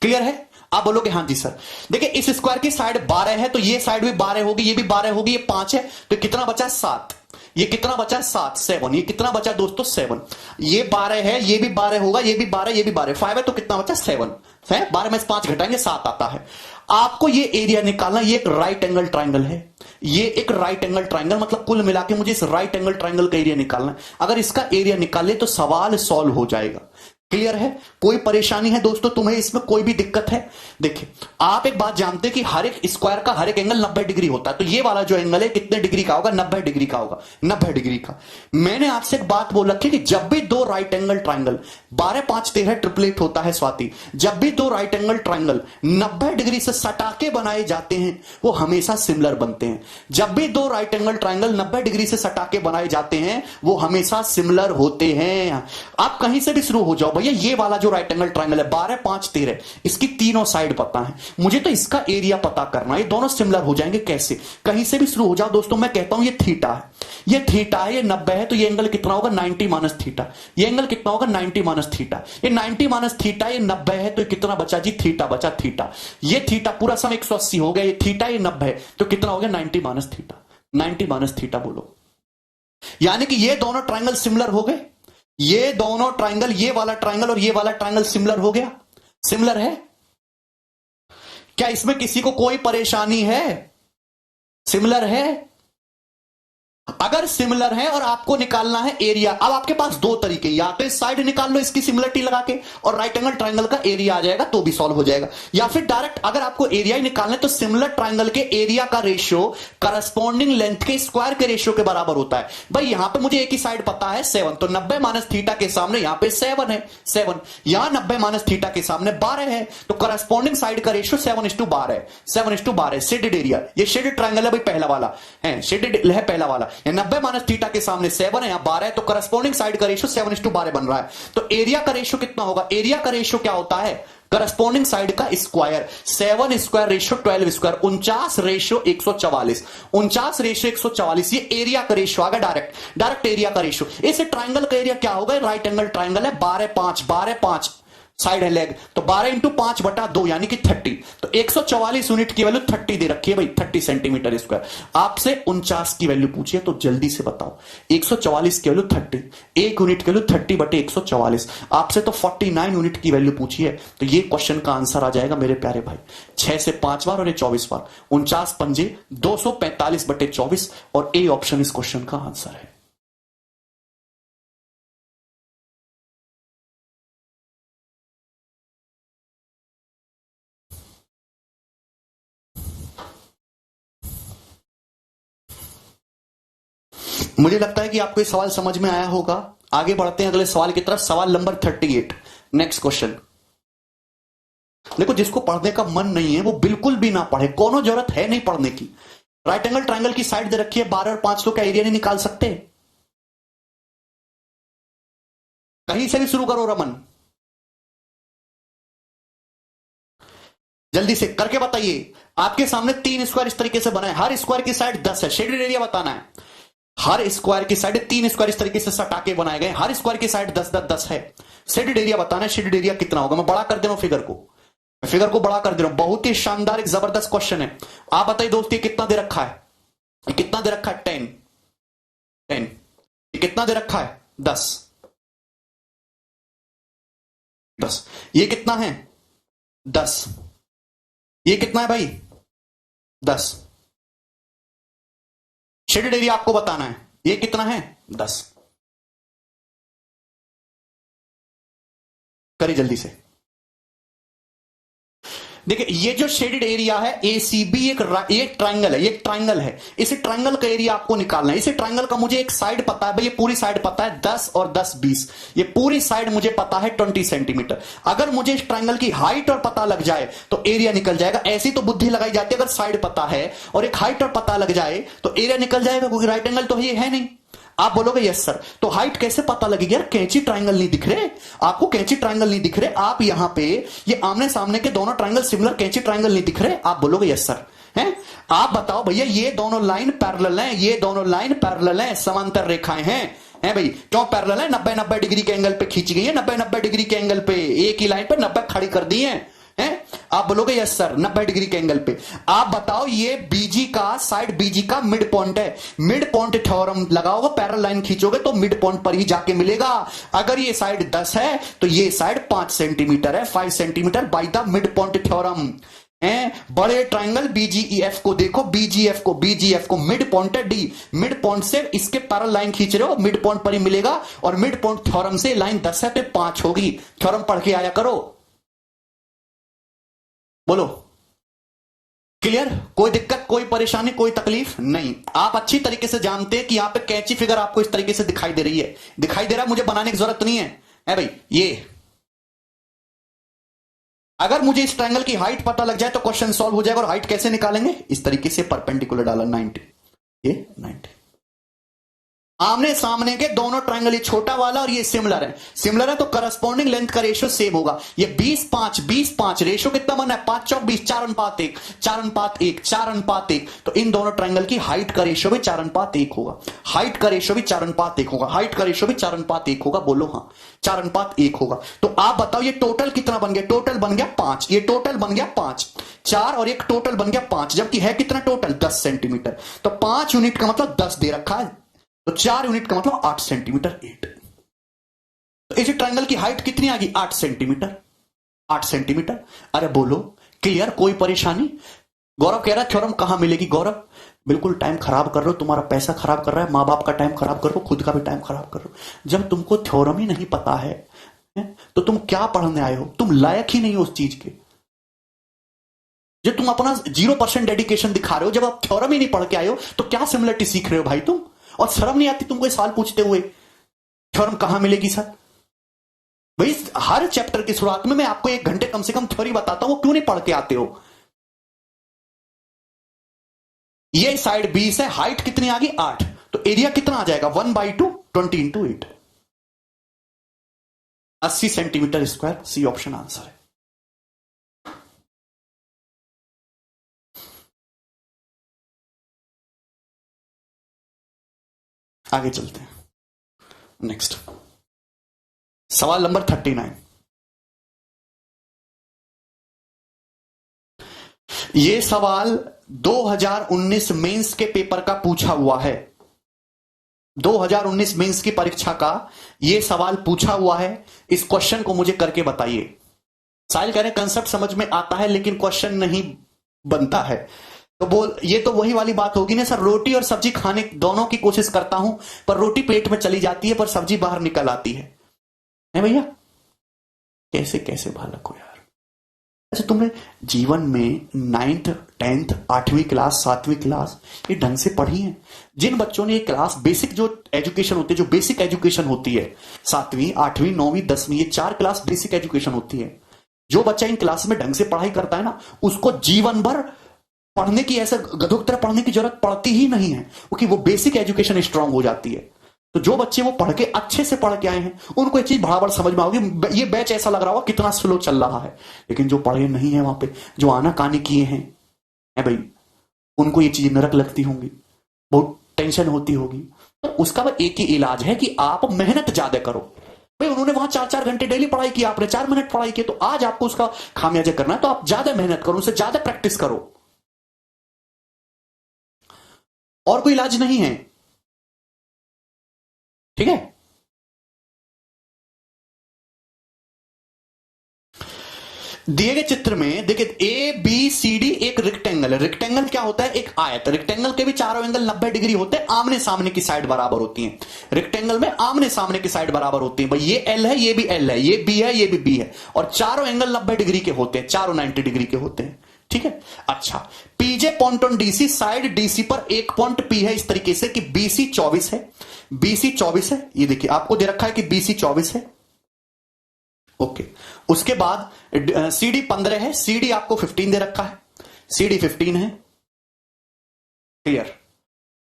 क्लियर है। आप बोलोगे हाँ जी सर। देखिए इस स्क्वायर की साइड 12 है, तो ये साइड भी 12 होगी, ये भी 12 होगी, ये 5 है, तो कितना बचा 7। ये कितना बचा 7 7। ये कितना बचा दोस्तों 7। ये 12 है, ये भी 12 होगा, ये भी 12, ये भी 12, 5 है, तो कितना बचा 7 है। 12 में से 5 घटाएंगे 7 आता है। आपको ये एरिया निकालना। ये एक राइट एंगल ट्राइंगल है, ये एक राइट एंगल ट्राइंगल, मतलब कुल मिला के मुझे इस राइट एंगल ट्राइंगल का एरिया निकालना है। अगर इसका एरिया निकाले तो सवाल सॉल्व हो जाएगा। क्लियर है, कोई परेशानी है दोस्तों तुम्हें इसमें, कोई भी दिक्कत है। देखिए आप एक बात जानते हैं कि हर एक स्क्वायर का हर एक एंगल 90 डिग्री होता है। तो ये वाला जो एंगल है कितने डिग्री का होगा, 90 डिग्री का होगा, 90 डिग्री का। मैंने आपसे एक बात बोल रखी कि जब भी दो राइट एंगल ट्राइंगल 12 5 13 ट्रिपलेट होता है स्वाति, जब भी दो राइट एंगल ट्राइंगल 90 डिग्री से सटाके बनाए जाते हैं वो हमेशा सिमिलर बनते हैं। जब भी दो राइट एंगल ट्राइंगल 90 डिग्री से सटाके बनाए जाते हैं वो हमेशा सिमिलर होते हैं। आप कहीं से भी शुरू हो जाओ भैया, ये वाला जो राइट एंगल ट्राइंगल है 12 5 13, इसकी तीनों साइड पता है मुझे, तो इसका एरिया पता करना। ये दोनों सिमिलर हो जाएंगे कैसे, कहीं से भी शुरू हो जाओ दोस्तों। मैं कहता हूं ये थीटा है, ये थीटा है, ये 90 है, तो ये एंगल कितना होगा 90 माइनस थीटा। ये एंगल कितना होगा 90 माइनस थीटा। ये 90 माइनस थीटा, ये 90 है, तो कितना बचा जी थीटा बचा, थीटा। ये थीटा पूरा सम 180 हो गया, ये थीटा ये 90 है, तो कितना हो गया 90 माइनस थीटा। 90 माइनस थीटा बोलो। यानी कि ये दोनों ट्राइंगल सिमिलर हो गए, ये दोनों ट्राइंगल, ये वाला ट्राइंगल और ये वाला ट्राइंगल सिमिलर हो गया। सिमिलर है क्या, इसमें किसी को कोई परेशानी है, सिमिलर है। अगर सिमिलर है और आपको निकालना है एरिया, अब आपके पास दो तरीके, या तो इस साइड निकाल लो इसकी सिमिलरिटी लगा के और राइट एंगल ट्राइंगल का एरिया आ जाएगा तो भी सॉल्व हो जाएगा, या फिर डायरेक्ट अगर आपको एरिया ही निकालना है तो सिमिलर ट्राइंगल के एरिया का रेशियो करस्पॉन्डिंग लेंथ के स्क्वायर के रेशियो के बराबर होता है। भाई यहां पे मुझे एक ही साइड पता है 7, तो 90 माइनस थीटा के सामने यहां पे 7 है 7, यहां 90 माइनस थीटा के सामने 12 है, तो करस्पॉन्डिंग साइड का रेशियो 7:12 है, 7:12। शेडेड एरिया, ये शेडेड ट्राइंगल है भाई, पहला वाला है शेडेड है, पहला वाला 90 माइनस थीटा के सामने 7 है, यहां 12 है, तो करस्पॉन्डिंग साइड का रेशियो 7:12 बन रहा है। तो एरिया का रेशियो कितना होगा, एरिया का रेशियो क्या होता है करस्पॉन्डिंग साइड का square, 7 square ratio 12 square, 49 ratio 144, 49 ratio 144, ये एरिया का रेशियो आ गया, डायरेक्ट एरिया का रेशियो। इस ट्राइंगल का एरिया क्या होगा, राइट एंगल ट्राइंगल है, 12 5 साइड है लेग, तो 12 इंटू 5 बटा 2 यानी कि 30, तो 144 यूनिट की वैल्यू 30 दे रखी है भाई, 30 सेंटीमीटर स्क्वायर। आपसे 49 की वैल्यू पूछिए तो जल्दी से बताओ, 144 की वैल्यू 30, एक यूनिट की वैल्यू 30 बटे 144, आपसे तो 49 यूनिट की वैल्यू पूछी है, तो ये क्वेश्चन का आंसर आ जाएगा मेरे प्यारे भाई 6 से 5 बार और ये 24 बार, 49 पंजे 245 बटे 24, और ए ऑप्शन इस क्वेश्चन का आंसर है। मुझे लगता है कि आपको ये सवाल समझ में आया होगा। आगे बढ़ते हैं अगले सवाल की तरफ, सवाल नंबर 38। Next question. देखो जिसको पढ़ने का मन नहीं है वो बिल्कुल भी ना पढ़े, कोनो जरूरत है नहीं पढ़ने की। राइट एंगल ट्राइंगल की साइड दे रखी है 12 और 5, तो क्या एरिया नहीं निकाल सकते, कहीं से भी शुरू करो रमन, जल्दी से करके बताइए। आपके सामने 3 स्क्वायर इस तरीके से बना है, हर स्क्वायर की साइड 10 है, शेडेड एरिया बताना है। हर स्क्वायर की साइड 3 स्क्वायर इस तरीके से सटाके बनाए गए, हर स्क्वायर की साइड 10 10 10 है। शेडेड एरिया बताना है, शेडेड एरिया कितना होगा। मैं बड़ा कर दे रहा हूं फिगर को बड़ा कर दे रहा हूं। बहुत ही शानदार एक जबरदस्त क्वेश्चन है। आप बताइए दोस्त ये कितना दे रखा है, कितना दे रखा है 10 10, कितना दे रखा है 10, 10। ये कितना है? 10। ये कितना है भाई? 10। शेडेड एरिया आपको बताना है, ये कितना है? 10। करिए जल्दी से। देखिए ये जो शेडेड एरिया है एसीबी, एक ट्राइंगल है, ये एक ट्राइंगल है। इस ट्राइंगल का एरिया आपको निकालना है। इस ट्राइंगल का मुझे एक साइड पता है भाई, ये पूरी साइड पता है 10 और 10 20, ये पूरी साइड मुझे पता है 20 सेंटीमीटर। अगर मुझे इस ट्राइंगल की हाइट और पता लग जाए तो एरिया निकल जाएगा। ऐसी तो बुद्धि लगाई जाती है, अगर साइड पता है और एक हाइट और पता लग जाए तो एरिया निकल जाएगा, क्योंकि राइट एंगल तो ये है नहीं। आप बोलोगे यस सर, तो हाइट कैसे पता लगेगी यार? कैंची ट्रायंगल नहीं दिख रहे आपको, कैंची ट्रायंगल नहीं दिख रहे। आप यहां पे ये आमने सामने के दोनों ट्रायंगल सिमिलर, कैंची ट्रायंगल नहीं दिख रहे। आप बोलोगे यस सर हैं। आप बताओ भैया, ये दोनों लाइन पैरेलल हैं, ये दोनों लाइन पैरेलल हैं, समांतर रेखाएं हैं भाई। क्यों पैरेलल है? 90-90 डिग्री के एंगल पे खींची गई है, 90-90 डिग्री के एंगल पे एक ही लाइन पे 90 खड़ी कर दी है। आप बोलोगे यस सर 90 डिग्री के एंगल पे। आप बताओ ये बीजी का, साइड बीजी का मिड पॉइंट है। मिड पॉइंट थ्योरम लगाओगे, पैरेलल लाइन खींचोगे तो मिड पॉइंट पर ही जाके मिलेगा। अगर ये साइड 10 है तो ये साइड 5 सेंटीमीटर है, 5 centimetre by the mid point theorem. बड़े ट्राइंगल बीजीईएफ को देखो, बीजीएफ को मिड पॉइंट है डी, मिड पॉइंट से इसके पैरेलल लाइन खींच रहे हो, मिड पॉइंट पर ही मिलेगा। और मिड पॉइंट थ्योरम से लाइन 10 है तो 5 होगी। थ्योरम पढ़ के आया करो। बोलो क्लियर? कोई दिक्कत, कोई परेशानी, कोई तकलीफ नहीं। आप अच्छी तरीके से जानते हैं कि यहां पे कैंची फिगर आपको इस तरीके से दिखाई दे रही है, दिखाई दे रहा है, मुझे बनाने की जरूरत नहीं है भाई। ये अगर मुझे इस ट्रायंगल की हाइट पता लग जाए तो क्वेश्चन सॉल्व हो जाएगा। और हाइट कैसे निकालेंगे? इस तरीके से परपेंडिकुलर डाला 90, ये 90। आमने सामने के दोनों ट्रायंगल, ये छोटा वाला और ये सिमिलर है तो करस्पॉन्डिंग लेंथ का रेशियो सेम होगा। ये 20-5 रेशियो कितना बना है? 5-4-20, 4:1, 4:1, 4:1। तो इन दोनों ट्रायंगल की हाइट का रेशियो भी 4:1 होगा, हाइट का रेशियो भी 4:1 होगा, हाइट का रेशियो भी 4:1 होगा। बोलो हाँ 4:1 होगा। तो आप बताओ ये टोटल कितना बन गया? टोटल बन गया 5, ये टोटल बन गया 5, 4 और एक टोटल बन गया 5, जबकि है कितना टोटल? 10 सेंटीमीटर। तो 5 यूनिट का मतलब 10 दे रखा है, तो 4 यूनिट का मतलब 8 सेंटीमीटर 8। तो इस ट्रायंगल की हाइट कितनी आ गई? 8 सेंटीमीटर, 8 सेंटीमीटर। अरे बोलो क्लियर, कोई परेशानी? गौरव कह रहा है थ्योरम कहां मिलेगी? गौरव बिल्कुल टाइम खराब कर रहे हो, तुम्हारा पैसा खराब कर रहा है, मां बाप का टाइम खराब कर रहे हो, खुद का भी टाइम खराब कर रहे हो। जब तुमको थ्योरम ही नहीं पता है तो तुम क्या पढ़ने आए हो? तुम लायक ही नहीं हो उस चीज के। जब तुम अपना 0% डेडिकेशन दिखा रहे हो, जब आप थ्योरम ही नहीं पढ़ के आए हो तो क्या सिमिलरिटी सीख रहे हो भाई तुम? और शर्म नहीं आती तुमको सवाल पूछते हुए थ्योरम कहां मिलेगी? सर भाई हर चैप्टर की शुरुआत में मैं आपको 1 घंटे कम से कम थ्योरी बताता हूं, क्यों नहीं पढ़ के आते हो? ये साइड 20 है, हाइट कितनी आ गई? 8, तो एरिया कितना आ जाएगा? 1/2, 20 × 8, 80 centimetre square. C option answer है। आगे चलते हैं, नेक्स्ट सवाल नंबर 39। ये सवाल 2019 मेंस के पेपर का पूछा हुआ है, 2019 मेंस की परीक्षा का ये सवाल पूछा हुआ है। इस क्वेश्चन को मुझे करके बताइए। साहिल कह रहे कंसेप्ट समझ में आता है लेकिन क्वेश्चन नहीं बनता है। तो बोल, ये तो वही वाली बात होगी ना सर, रोटी और सब्जी खाने दोनों की कोशिश करता हूं पर रोटी पेट में चली जाती है पर सब्जी बाहर निकल आती है भैया? कैसे कैसे बालक हो यार। अच्छा तुमने जीवन में 9th 10th 8वीं क्लास 7वीं क्लास ये ढंग से पढ़ी है? जिन बच्चों ने ये क्लास बेसिक जो एजुकेशन होती है, जो बेसिक एजुकेशन होती है 7वीं 8वीं 9वीं 10वीं, ये 4 क्लास बेसिक एजुकेशन होती है। जो बच्चा इन क्लास में ढंग से पढ़ाई करता है ना, उसको जीवन भर पढ़ने की, ऐसे गधों की तरह पढ़ने की जरूरत पड़ती ही नहीं है, क्योंकि वो बेसिक एजुकेशन स्ट्रांग हो जाती है। तो जो बच्चे वो पढ़ के अच्छे से पढ़ के आए हैं उनको ये चीज बराबर समझ में आओगी। ये बैच ऐसा लग रहा होगा कितना स्लो चल रहा है, लेकिन जो पढ़े नहीं है वहां पे, जो आना कानी किए हैं भाई, उनको ये चीज नरक लगती होंगी, बहुत टेंशन होती होगी। तो उसका एक ही इलाज है कि आप मेहनत ज्यादा करो। भाई उन्होंने वहां 4-4 घंटे डेली पढ़ाई की, आपने 4 मिनट पढ़ाई की, तो आज आपको उसका खामियाजा करना है, तो आप ज्यादा मेहनत करो, उनसे ज्यादा प्रैक्टिस करो, और कोई इलाज नहीं है। ठीक है। दिए गए चित्र में देखिए ए बी सी डी एक रेक्टेंगल है। रेक्टेंगल क्या होता है? एक आयत। रेक्टेंगल के भी चारों एंगल 90 डिग्री होते हैं, आमने सामने की साइड बराबर होती है। रेक्टेंगल में आमने सामने की साइड बराबर होती है। भाई ये एल है, ये भी एल है, ये बी है, ये भी बी है, और चारों एंगल 90 डिग्री के होते हैं, चारों 90 डिग्री के होते हैं। ठीक है। अच्छा, PJ point on DC, side DC पर एक पॉइंट पी है, इस तरीके से कि बीसी 24 है, बीसी 24 है। ये देखिए आपको दे रखा है कि बीसी 24 है। ओके। उसके बाद सीडी 15 है, सीडी आपको 15 दे रखा है, सीडी 15 है। क्लियर।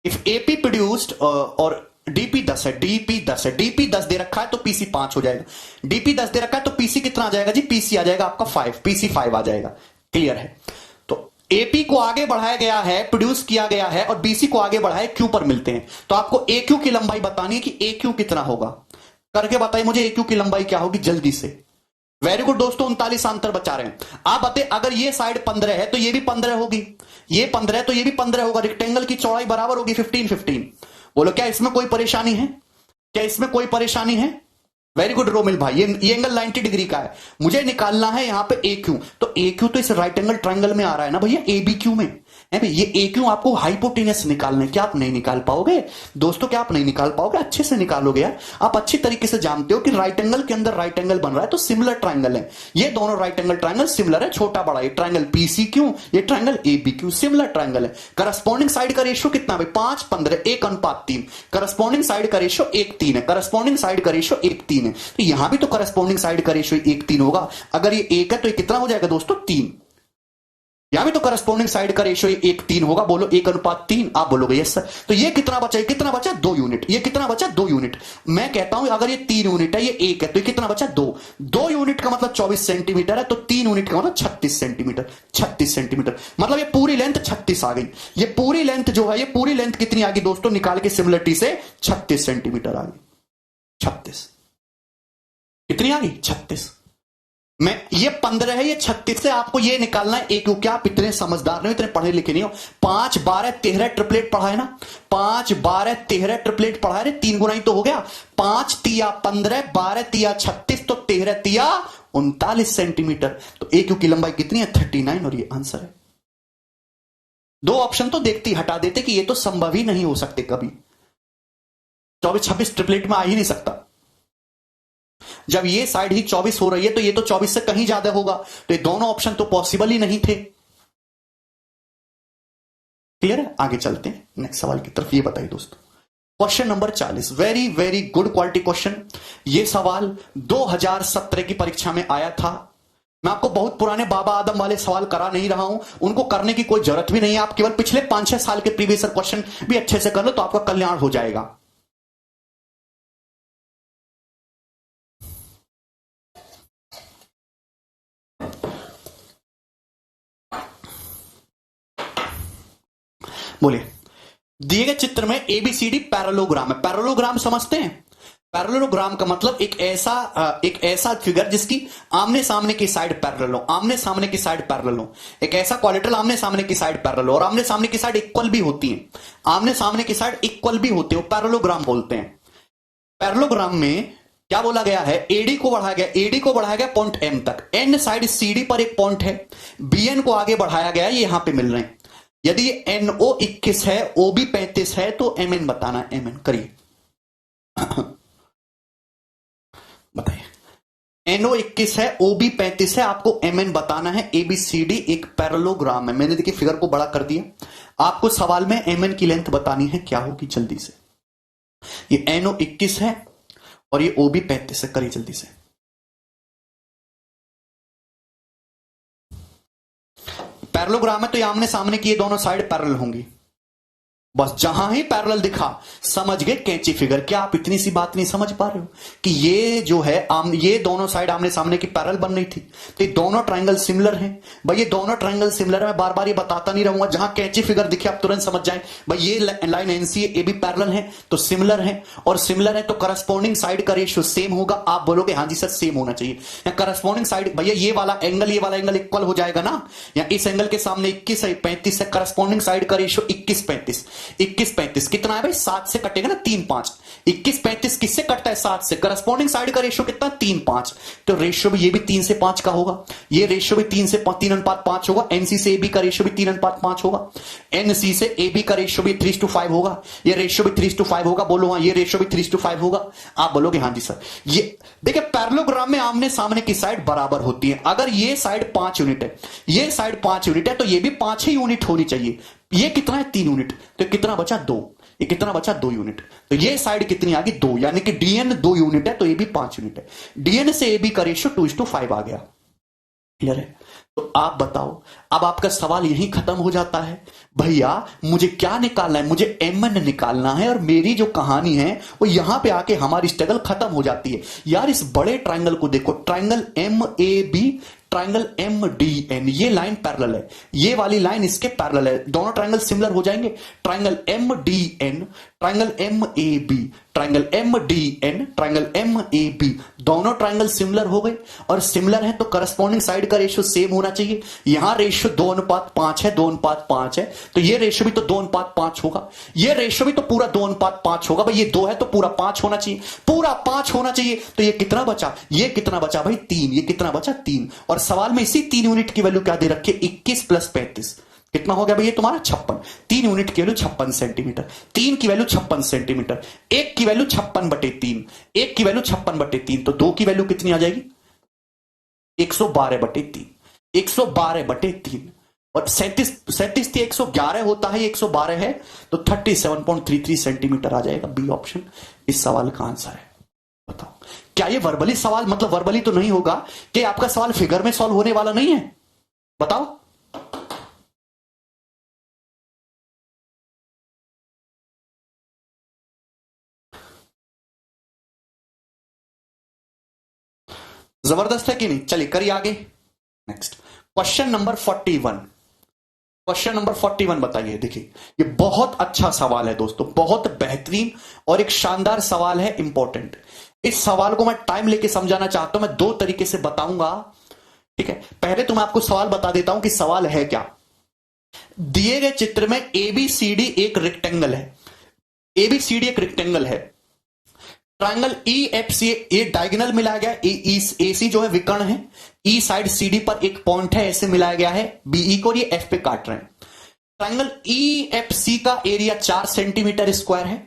इफ एपी प्रोड्यूस्ड और डीपी 10 है, डीपी 10 है, डीपी 10 दे रखा है तो पीसी 5 हो जाएगा। डीपी 10 दे रखा है तो पीसी कितना आ जाएगा जी? पीसी आ जाएगा आपका 5, पीसी 5 आ जाएगा। क्लियर है। तो एपी को आगे बढ़ाया गया है, प्रोड्यूस किया गया है, और बीसी को आगे बढ़ाया क्यू पर मिलते हैं। तो आपको ए क्यू की लंबाई बतानी है कि ए क्यू कितना होगा। करके बताइए मुझे ए क्यू की लंबाई क्या होगी जल्दी से। वेरी गुड दोस्तों, 39 अंतर बचा रहे हैं आप। बताइए अगर ये साइड 15 है तो ये भी 15 होगी, ये 15 है तो ये भी 15 होगा। रेक्टेंगल की चौड़ाई बराबर होगी 15 15। बोलो क्या इसमें कोई परेशानी है? क्या इसमें कोई परेशानी है? वेरी गुड रोमिल भाई, ये एंगल 90 डिग्री का है, मुझे निकालना है यहां पे ए क्यू। तो ए क्यू तो इस राइट एंगल ट्रायंगल में आ रहा है ना भैया, ए बी क्यू में है भाई। ये ए क्यू आपको हाइपोटेनस निकालना है। क्या आप नहीं निकाल पाओगे दोस्तों? क्या आप नहीं निकाल पाओगे? अच्छे से निकालोगे यार। आप अच्छी तरीके से जानते हो कि राइट एंगल के अंदर राइट एंगल बन रहा है तो सिमिलर ट्रायंगल है। ये दोनों राइट एंगल ट्रायंगल सिमिलर है, छोटा बड़ा। ये ट्रायंगल पीसी क्यू, ये triangle A B Q, similar triangle है। करस्पॉन्डिंग साइड का रेशियो कितना भाई? 5 15 1:3। करस्पॉन्डिंग साइड का रेशियो 1:3 है, करस्पॉन्डिंग साइड का रेशियो 1:3 है। तो यहां भी तो करस्पॉन्डिंग साइड का रेशियो 1:3 होगा। अगर ये 1 है तो ये कितना हो जाएगा दोस्तों? 3। यहां भी तो करस्पॉन्डिंग साइड का रेशियो 1:3 होगा। बोलो 1:3। आप बोलोगे यस सर। तो ये कितना बचा? कितना बचा? 2 यूनिट। ये कितना बचा? 2 यूनिट। मैं कहता हूं अगर ये 3 यूनिट है, ये 1 है, तो ये कितना बचा? 2। 2 यूनिट का मतलब 24 सेंटीमीटर है, तो 3 यूनिट का मतलब 36 सेंटीमीटर। 36 सेंटीमीटर मतलब ये पूरी लेंथ 36 आ गई। ये पूरी लेंथ जो है, ये पूरी लेंथ कितनी आ गई दोस्तों? निकाल के सिमिलरिटी से 36 सेंटीमीटर आ गई। 36 कितनी आ गई? 36। मैं ये 15 है, ये 36 से आपको ये निकालना है एक। क्या आप इतने समझदार नहीं, इतने पढ़े लिखे नहीं हो? 5 12 13 ट्रिपलेट पढ़ा है ना? 5 12 13 ट्रिपलेट पढ़ा है, 3 गुना ही तो हो गया। 5 तिया 15, 12 तिया 36, तो 13 तिया 39 सेंटीमीटर। तो ए क्यू की लंबाई कितनी है? 39, और ये आंसर है। 2 ऑप्शन तो देखते ही हटा देते कि ये तो संभव ही नहीं हो सकते कभी। 24 26 ट्रिपलेट में आ ही नहीं सकता। जब ये साइड ही 24 हो रही है तो ये तो 24 से कहीं ज्यादा होगा। तो ये दोनों ऑप्शन तो पॉसिबल ही नहीं थे। क्लियर है? आगे चलते हैं नेक्स्ट सवाल की तरफ। ये बताइए दोस्तों, question number 40, very very good quality question. ये सवाल 2017 की परीक्षा में आया था। मैं आपको बहुत पुराने बाबा आदम वाले सवाल करा नहीं रहा हूं, उनको करने की कोई जरूरत भी नहीं है। आप केवल पिछले 5-6 साल के प्रीवियस क्वेश्चन भी अच्छे से कर लो तो आपका कल्याण हो जाएगा। बोलिए, दिए गए चित्र में एबीसीडी पैरेललोग्राम है। पैरेललोग्राम समझते हैं? पैरेललोग्राम का मतलब एक ऐसा फिगर जिसकी आमने सामने की साइड पैरेलल हो, आमने सामने की साइड पैरेलल हो। एक ऐसा क्वाड्रिलेटरल आमने सामने की साइड पैरेलल हो, और आमने सामने की साइड इक्वल भी होती है। आमने सामने की साइड इक्वल भी होते हो, पैरेललोग्राम बोलते हैं। पैरेललोग्राम में क्या बोला गया है? एडी को बढ़ाया गया पॉइंट एम तक। एन साइड सीडी पर एक पॉइंट है, बीएन को आगे बढ़ाया गया, ये यहां पे मिल रहे हैं। यदि ये एनओ 21 है, ओबी 35 है, तो एमएन बताना है। एमएन करिए बताइए। एनओ 21 है, ओबी 35 है, आपको एमएन बताना है। एबीसीडी एक पैरेललोग्राम है। मैंने देखिए फिगर को बड़ा कर दिया। आपको सवाल में एमएन की लेंथ बतानी है, क्या होगी जल्दी से। ये एनओ 21 है और ये ओबी 35 है, करिए जल्दी से। पैरेललोग्राम है तो ये आमने सामने की ये दोनों साइड पैरेलल होंगी। बस जहां ही पैरेलल दिखा समझ गए कैंची फिगर। क्या आप इतनी सी बात नहीं समझ पा रहे हो कि ये जो है ये दोनों साइड आमने सामने की पैरेलल बन रही थी, तो ये दोनों ट्रायंगल सिमिलर हैं। भाई ये दोनों ट्रायंगल सिमिलर है, मैं बार बार ये बताता नहीं रहूंगा। जहां कैंची फिगर दिखे आप तुरंत समझ जाए भाई ये लाइन एनसी ए भी पैरेलल है तो सिमिलर है, और सिमिलर है तो करस्पॉन्डिंग साइड का रेशियो सेम होगा। आप बोलोगे हाँ जी सर सेम होना चाहिए। या करस्पॉन्डिंग साइड भैया ये वाला एंगल इक्वल हो जाएगा ना। या इस एंगल के सामने 21 है 35 है, करस्पॉन्डिंग साइड का रेशियो 21 35। 21 35 कितना है भाई, 7 से कटेगा ना 3 5। 21 35 किससे कटता है, 7 से। करस्पॉन्डिंग साइड का रेशियो कितना, 3 5। तो रेशियो भी ये भी 3 से 5 का होगा, ये रेशियो भी 3 से 3 अनुपात 5 होगा। एनसी से एबी का रेशियो भी 3 अनुपात 5 होगा। एनसी से एबी का रेशियो भी 3:5 होगा, ये रेशियो भी 3:5 होगा। बोलो हाँ, ये रेशियो भी 3:5 होगा। आप बोलोगे हाँ जी सर। ये देखिए पैरेललोग्राम में आमने सामने की साइड बराबर होती है। अगर ये साइड 5 यूनिट है, ये साइड 5 यूनिट है, तो ये भी 5 ही यूनिट होनी चाहिए। ये कितना है, 3 यूनिट। तो कितना बचा, 2। ये कितना बचा, 2 यूनिट। तो ये साइड कितनी आ गई, 2, यानी कि डीएन 2 यूनिट है, तो ये भी 5 यूनिट है। डीएन से एबी का रेशियो 2:5 आ गया। क्लियर है। तो आप बताओ, अब आपका सवाल यहीं खत्म हो जाता है। भैया मुझे क्या निकालना है, मुझे एमएन निकालना है, और मेरी जो कहानी है वो यहां पे आके हमारी स्ट्रगल खत्म हो जाती है। यार इस बड़े ट्रायंगल को देखो, triangle M A B, triangle M D N, ये लाइन पैरेलल है, ये वाली लाइन इसके पैरेलल है, दोनों ट्रायंगल सिमिलर हो जाएंगे। Triangle M D N, triangle M A B, triangle M D N, triangle M A B, दोनों ट्रायंगल सिमिलर हो गए। और सिमिलर है तो करस्पॉन्डिंग साइड का रेशियो सेम होना चाहिए। यहां रेशियो 2:5 है, 2:5 है, तो ये रेशियो भी तो 2:5 होगा, ये रेशियो भी तो पूरा 2:5 होगा। भाई ये 2 है तो पूरा 5 होना चाहिए, पूरा 5 होना चाहिए। तो ये कितना बचा, ये कितना बचा भाई, 3। ये कितना बचा, 3। और सवाल में इसी 3 यूनिट की वैल्यू क्या दे रखी है, 21 + 35 कितना हो गया भाई, ये तुम्हारा 56। 3 यूनिट की वैल्यू 56 सेंटीमीटर, 3 की वैल्यू 56 सेंटीमीटर, 1 की वैल्यू 56/3, 1 की वैल्यू 56/3, तो 2 की वैल्यू कितनी आ जाएगी, 112/3, 112/3। और 37 थी, 111 होता है, 112 है, तो 37.33 सेंटीमीटर आ जाएगा। बी ऑप्शन इस सवाल का आंसर है। बताओ क्या ये वर्बली सवाल, मतलब वर्बली तो नहीं होगा कि आपका सवाल फिगर में सॉल्व होने वाला नहीं है, बताओ। जबरदस्त है कि नहीं, चलिए करिए आगे। Next question number 41। Question number 41 बताइए। देखिए ये बहुत अच्छा सवाल है दोस्तों, बहुत बेहतरीन और एक शानदार सवाल है, इंपॉर्टेंट। इस सवाल को मैं टाइम लेके समझाना चाहता हूं, मैं 2 तरीके से बताऊंगा। ठीक है, पहले तो मैं आपको सवाल बता देता हूं कि सवाल है क्या। दिए गए चित्र में एबीसीडी एक रेक्टेंगल है, एबीसीडी एक रेक्टेंगल है। ट्रायंगल ई एफ सी, ये डायगोनल मिलाया गया, ए सी जो है विकर्ण है, ई साइड सीडी पर एक पॉइंट है, ऐसे मिलाया गया है बीई को, और ये एफ पे काट रहे हैं। ट्रायंगल ई एफ सी का एरिया 4 सेंटीमीटर स्क्वायर है,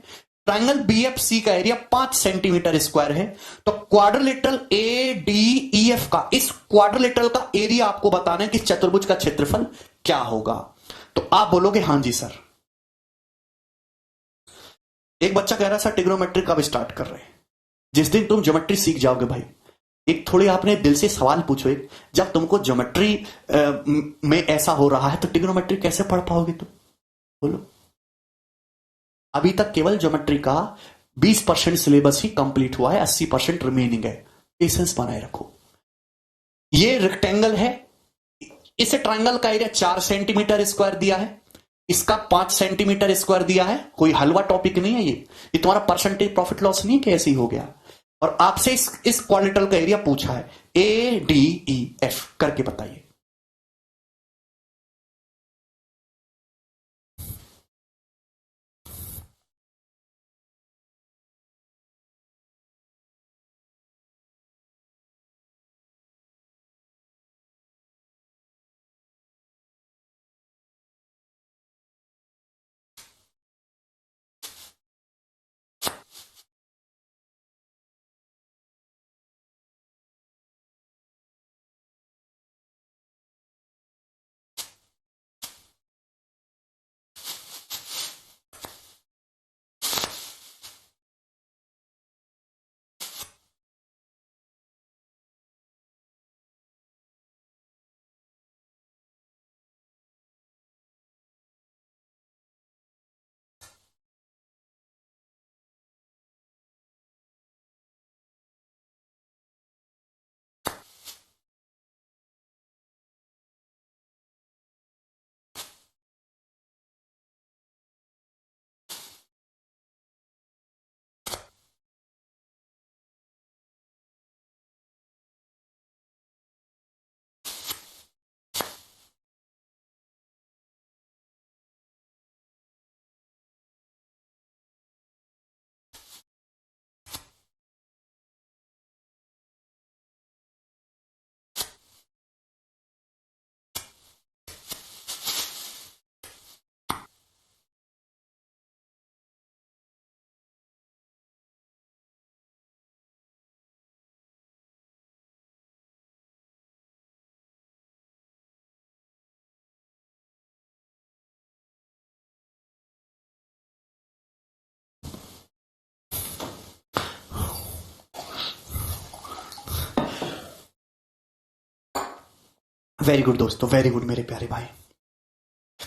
ट्रायंगल बी एफ सी का एरिया 5 सेंटीमीटर स्क्वायर है। तो quadrilateral A D E F का, इस क्वाड्रिलेटरल का एरिया आपको बताना है कि चतुर्भुज का क्षेत्रफल क्या होगा। तो आप बोलोगे हां जी सर। एक बच्चा कह रहा सर ट्रिग्नोमेट्री कब स्टार्ट कर रहे हैं। जिस दिन तुम ज्योमेट्री सीख जाओगे भाई, एक थोड़ी आपने दिल से सवाल पूछो, एक जब तुमको ज्योमेट्री में ऐसा हो रहा है तो ट्रिग्नोमेट्री कैसे पढ़ पाओगे तुम, बोलो। अभी तक केवल ज्योमेट्री का 20% सिलेबस ही कंप्लीट हुआ है, 80% रिमेनिंग है। पेशेंस बनाए रखो। ये रेक्टेंगल है, इस ट्रायंगल का एरिया 4 सेंटीमीटर स्क्वायर दिया है, इसका 5 सेंटीमीटर स्क्वायर दिया है। कोई हलवा टॉपिक नहीं है ये तुम्हारा परसेंटेज प्रॉफिट लॉस नहीं है कि ऐसे ही हो गया। और आपसे इस क्वाड्रिलेटरल का एरिया पूछा है, ए डी ई एफ करके बताइए। वेरी गुड दोस्तों, वेरी गुड मेरे प्यारे भाई।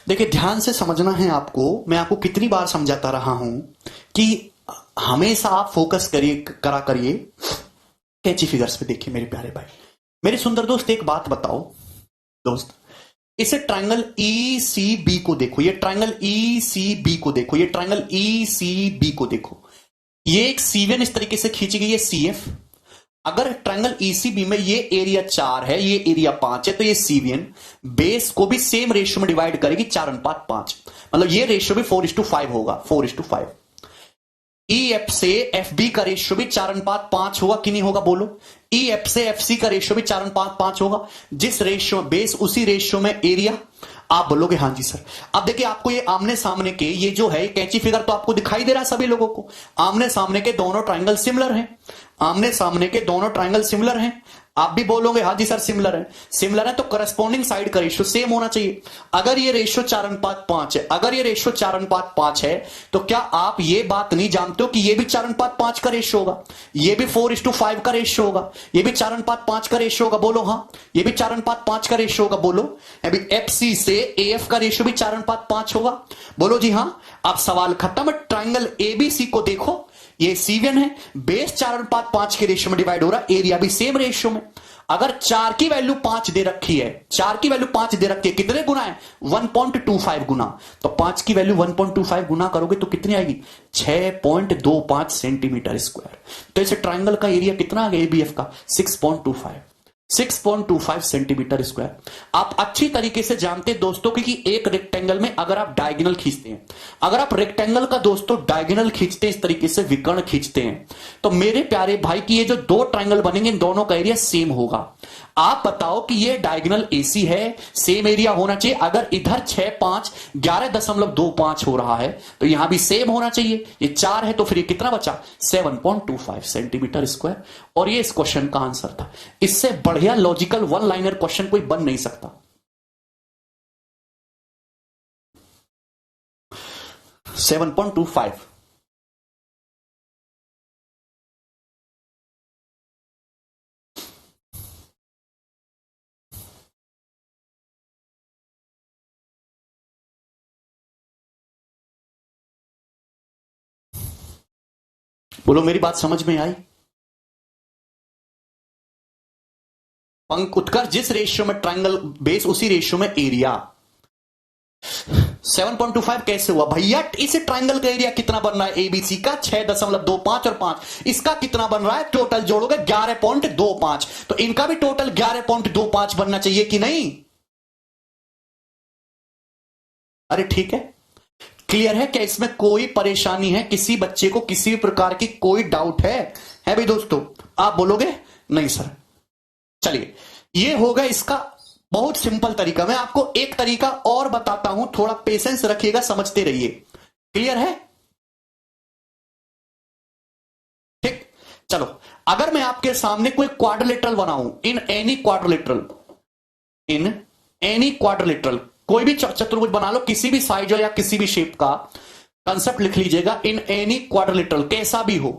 देखिए ध्यान से समझना है आपको, मैं आपको कितनी बार समझाता रहा हूं कि हमेशा आप फोकस करिए, करा करिए कैची फिगर्स पे। देखिए मेरे प्यारे भाई, मेरे सुंदर दोस्त, एक बात बताओ दोस्त, इसे ट्रायंगल ई सी बी को देखो, ये ट्रायंगल ई सी बी को देखो, ये ट्रायंगल ई सी बी को देखो। ये एक सीवन इस तरीके से खींची गई है सीएफ। अगर ट्रायंगल ईसीबी में ये एरिया 4 है, ये एरिया 5 है, तो ये सीवीएन बेस को भी सेम रेशियो में डिवाइड करेगी 4:5। मतलब ये रेशियो भी 4:5 होगा, 4:5। ई एफ से एफ बी का रेशियो भी 4:5 होगा कि नहीं होगा, बोलो। ई एफ से एफ सी का रेशियो भी 4:5 होगा। जिस रेशियो में बेस, उसी रेशियो में एरिया। आप बोलोगे हाँ जी सर। अब देखिए आपको ये आमने सामने के, ये जो है कैंची फिगर तो आपको दिखाई दे रहा है सभी लोगों को। आमने सामने के दोनों ट्रायंगल सिमिलर हैं, आमने सामने के दोनों ट्रायंगल सिमिलर हैं। आप भी बोलोगे हाँ जी सर सिमिलर है। सिमिलर है तो करस्पॉन्डिंग साइड का रेशियो सेम होना चाहिए। अगर ये रेशियो 4:5 है, अगर ये रेशियो 4:5 है, तो क्या आप ये बात नहीं जानते हो कि ये भी 4:5 का रेशियो होगा, ये भी 4:5 का रेशियो होगा, ये भी 4:5 का रेशियो होगा, बोलो हाँ। ये भी 4:5 का रेशियो होगा, बोलो। अभी एफ सी से ए एफ का रेशियो भी 4:5 होगा, बोलो जी हाँ। अब सवाल खत्म। ट्रायंगल एबीसी को देखो, ये सीवन है, बेस 4:5 के रेशियो में डिवाइड हो रहा है, एरिया भी सेम रेशियो में। अगर 4 की वैल्यू 5 दे रखी है, 4 की वैल्यू 5 दे रखी है, कितने गुना है, 1.25 गुना। तो 5 की वैल्यू 1.25 गुना करोगे तो कितनी आएगी, 6.25 सेंटीमीटर स्क्वायर। तो इस ट्रायंगल का एरिया कितना आ गया एबीएफ का, 6.25 सेंटीमीटर स्क्वायर। आप अच्छी तरीके से जानते हैं दोस्तों कि एक रेक्टेंगल में अगर आप डायगोनल खींचते हैं, अगर आप रेक्टेंगल का दोस्तों डायगोनल खींचते हैं, इस तरीके से विकर्ण खींचते हैं, तो मेरे प्यारे भाई की ये जो दो ट्रायंगल बनेंगे, इन दोनों का एरिया सेम होगा। आप बताओ कि ये डायगोनल एसी है, सेम एरिया होना चाहिए। अगर इधर 6, 5, 11.25 हो रहा है, तो यहां भी सेम होना चाहिए। ये 4 है तो फिर ये कितना बचा, 7.25 सेंटीमीटर स्क्वायर। और ये इस क्वेश्चन का आंसर था। इससे बढ़िया लॉजिकल वन लाइनर क्वेश्चन कोई बन नहीं सकता। 7.25। बोलो मेरी बात समझ में आई। पंख उत्कर्ष, जिस रेशियो में ट्रायंगल बेस, उसी रेशियो में एरिया। 7.25 कैसे हुआ भैया, इस ट्रायंगल का एरिया कितना बन रहा है एबीसी का, 6.25 और 5। इसका कितना बन रहा है, टोटल जोड़ोगे 11.25। तो इनका भी टोटल 11.25 बनना चाहिए कि नहीं। अरे ठीक है, क्लियर है क्या, इसमें कोई परेशानी है, किसी बच्चे को किसी भी प्रकार की कोई डाउट है भाई दोस्तों। आप बोलोगे नहीं सर। चलिए, ये होगा इसका बहुत सिंपल तरीका। मैं आपको एक तरीका और बताता हूं, थोड़ा पेशेंस रखिएगा, समझते रहिए। क्लियर है, ठीक। चलो, अगर मैं आपके सामने कोई क्वाड्रिलेटरल बनाऊं, इन एनी क्वाड्रिलेटरल, कोई भी चतुर्भुज बना लो, किसी भी साइज या किसी भी शेप का, कंसेप्ट लिख लीजिएगा। इन एनी क्वाड्रिलेटरल, कैसा भी हो,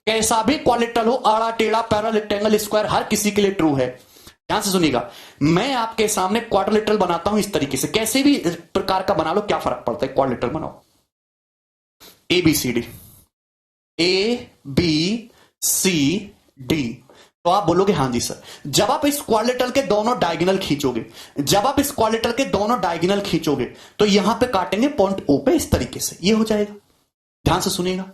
कैसा भी क्वाड्रिलेटरल हो, आड़ा टेढ़ा पैरा रेक्टेंगल स्क्वायर, हर किसी के लिए ट्रू है। ध्यान से सुनिएगा, मैं आपके सामने क्वाड्रिलेटरल बनाता हूं इस तरीके से, कैसे भी प्रकार का बना लो, क्या फर्क पड़ता है। क्वाड्रिलेटरल बनाओ, A B C D, A B C D, तो आप बोलोगे हाँ जी सर। जब आप इस क्वाड्रिलेटरल के दोनों डायगोनल खींचोगे, जब आप इस क्वाड्रिलेटरल के दोनों डायगोनल खींचोगे, तो यहां पे काटेंगे पॉइंट ओ पे, इस तरीके से ये हो जाएगा। ध्यान से सुनिएगा,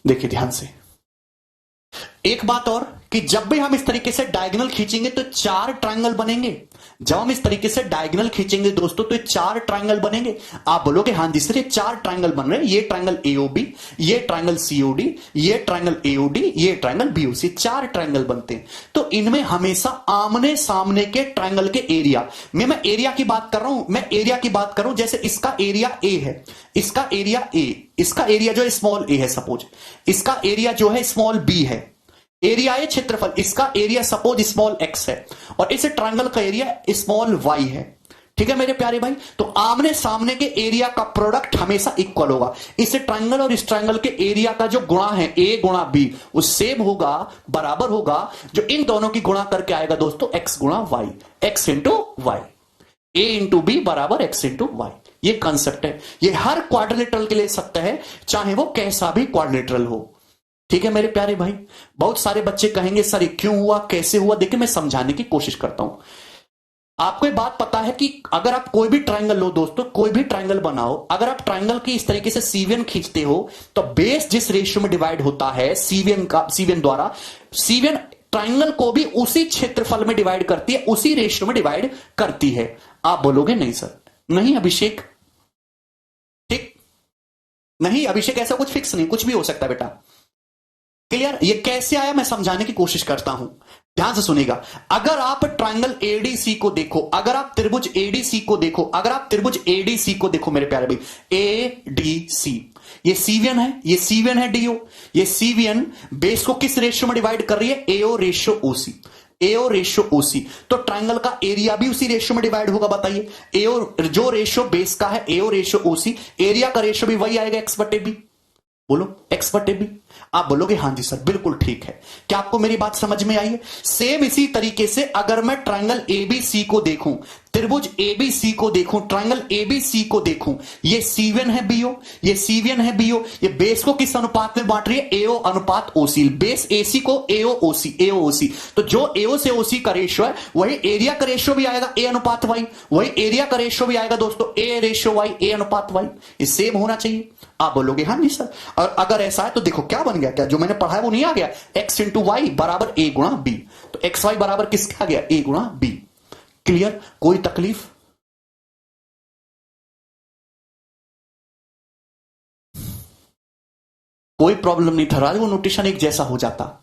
देखिए ध्यान से। एक बात और कि जब भी हम इस तरीके से डायगोनल खींचेंगे तो 4 ट्रायंगल बनेंगे। जब हम इस तरीके से डायगोनल खींचेंगे दोस्तों, तो 4 ट्रायंगल बनेंगे। आप बोलोगे हाँ जी सर, ये 4 ट्रायंगल बन रहे हैं, ये ट्रायंगल एओबी, ये ट्रायंगल सीओडी, ये ट्रायंगल एओडी, ये ट्रायंगल बीओसी, 4 ट्रायंगल बनते हैं। तो इनमें हमेशा आमने सामने के ट्रायंगल के एरिया में, मैं एरिया की बात कर रहा हूं, मैं एरिया की बात कर रहा हूं। जैसे इसका एरिया ए है, इसका एरिया ए, इसका एरिया जो है स्मॉल ए है सपोज, इसका एरिया जो है स्मॉल बी है, एरिया है क्षेत्रफल, इसका एरिया सपोज स्मॉल एक्स है, और इस ट्रायंगल का एरिया स्मॉल वाई है। ठीक है मेरे प्यारे भाई, तो आमने सामने के एरिया का प्रोडक्ट हमेशा इक्वल होगा। इस ट्रायंगल और इस ट्रायंगल के एरिया का जो गुणा है ए गुणा बी, वो सेम होगा, बराबर होगा, जो इन दोनों की गुणा करके आएगा दोस्तों एक्स गुणा वाई, एक्स इंटू वाई, ए इंटू बी बराबर एक्स इंटू वाई। ये कंसेप्ट है, ये हर क्वाड्रिलेटरल के लिए सत्य है, चाहे वो कैसा भी क्वाड्रिलेटरल हो। ठीक है मेरे प्यारे भाई, बहुत सारे बच्चे कहेंगे सर ये क्यों हुआ, कैसे हुआ, देखिए मैं समझाने की कोशिश करता हूं। आपको एक बात पता है कि अगर आप कोई भी ट्रायंगल लो दोस्तों, कोई भी ट्रायंगल बनाओ, अगर आप ट्रायंगल की इस तरीके से सीवियन खींचते हो, तो बेस जिस रेशियो में डिवाइड होता है सीवियन द्वारा, सीवियन ट्रायंगल को भी उसी क्षेत्रफल में डिवाइड करती है, उसी रेशियो में डिवाइड करती है। आप बोलोगे नहीं सर, नहीं अभिषेक, ठीक नहीं अभिषेक, ऐसा कुछ फिक्स नहीं, कुछ भी हो सकता है बेटा। क्लियर, ये कैसे आया मैं समझाने की कोशिश करता हूं, ध्यान से सुनिएगा। अगर आप ट्रायंगल एडीसी को देखो, अगर आप त्रिभुज एडीसी को देखो, अगर आप त्रिभुज एडीसी को देखो मेरे प्यारे भाई, एडीसी, ये सीवियन है, ये सीवियन है डीओ, ये सीवियन बेस को किस रेशियो में डिवाइड कर रही है, एओ रेशियो ओसी, एओ रेशियो ओसी, तो ट्रायंगल का एरिया भी उसी रेशियो में डिवाइड होगा। बताइए, एओ जो रेशियो बेस का है, एओ रेशियो ओसी, एरिया का रेशियो भी वही आएगा, एक्स बटे बी। बोलो एक्स बटे बी। आप बोलोगे हाँ जी सर बिल्कुल ठीक है। क्या आपको मेरी बात समझ में आई है? सेम इसी तरीके से अगर मैं ट्रायंगल एबीसी को देखूं, त्रिभुज एबीसी को देखूं, ट्रायंगल एबीसी को देखूं, ये सीवियन है बीओ, ये सीवियन है बीओ, ये बेस को किस अनुपात में बांट रही है, एओ अनुपात ओसी, बेस एसी को एओ ओसी, एओ ओसी, तो जो एओ से ओसी का रेशियो है वही एरिया का रेशियो भी आएगा, ए अनुपात वाई, वही एरिया का रेशियो भी आएगा दोस्तों, ए रेशियो वाई, ए अनुपात वाई, ये सेम होना चाहिए। आप बोलोगे हाँ नहीं सर, और अगर ऐसा है तो देखो क्या बन गया, क्या जो मैंने पढ़ा है वो नहीं आ गया, एक्स इंटू वाई बराबर ए गुणा बी, तो एक्स वाई बराबर किसका आ गया, ए गुणा बी। क्लियर, कोई तकलीफ? कोई प्रॉब्लम नहीं था राज, वो नोटेशन एक जैसा हो जाता।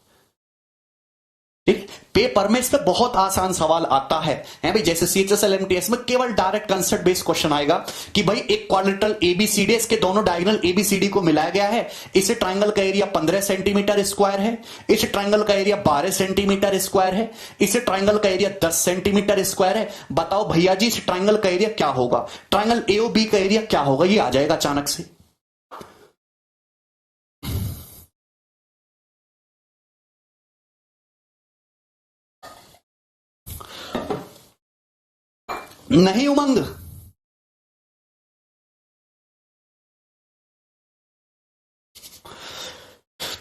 ठीक, पेपर में इस पे बहुत आसान सवाल आता है भाई, जैसे सीएचएसएल एमटीएस में केवल डायरेक्ट कंसेप्ट बेस्ड क्वेश्चन आएगा कि भाई एक क्वाड्रिलेटरल एबीसीडी, इसके दोनों डायगोनल एबीसीडी को मिलाया गया है, इस ट्रायंगल का एरिया 15 सेंटीमीटर स्क्वायर है, इस ट्रायंगल का एरिया 12 सेंटीमीटर स्क्वायर है, इस ट्रायंगल का एरिया 10 सेंटीमीटर स्क्वायर है। बताओ भैया जी इस ट्रायंगल का एरिया क्या होगा, ट्रायंगल एओबी का एरिया क्या होगा, ये आ जाएगा अचानक से। नहीं उमंग,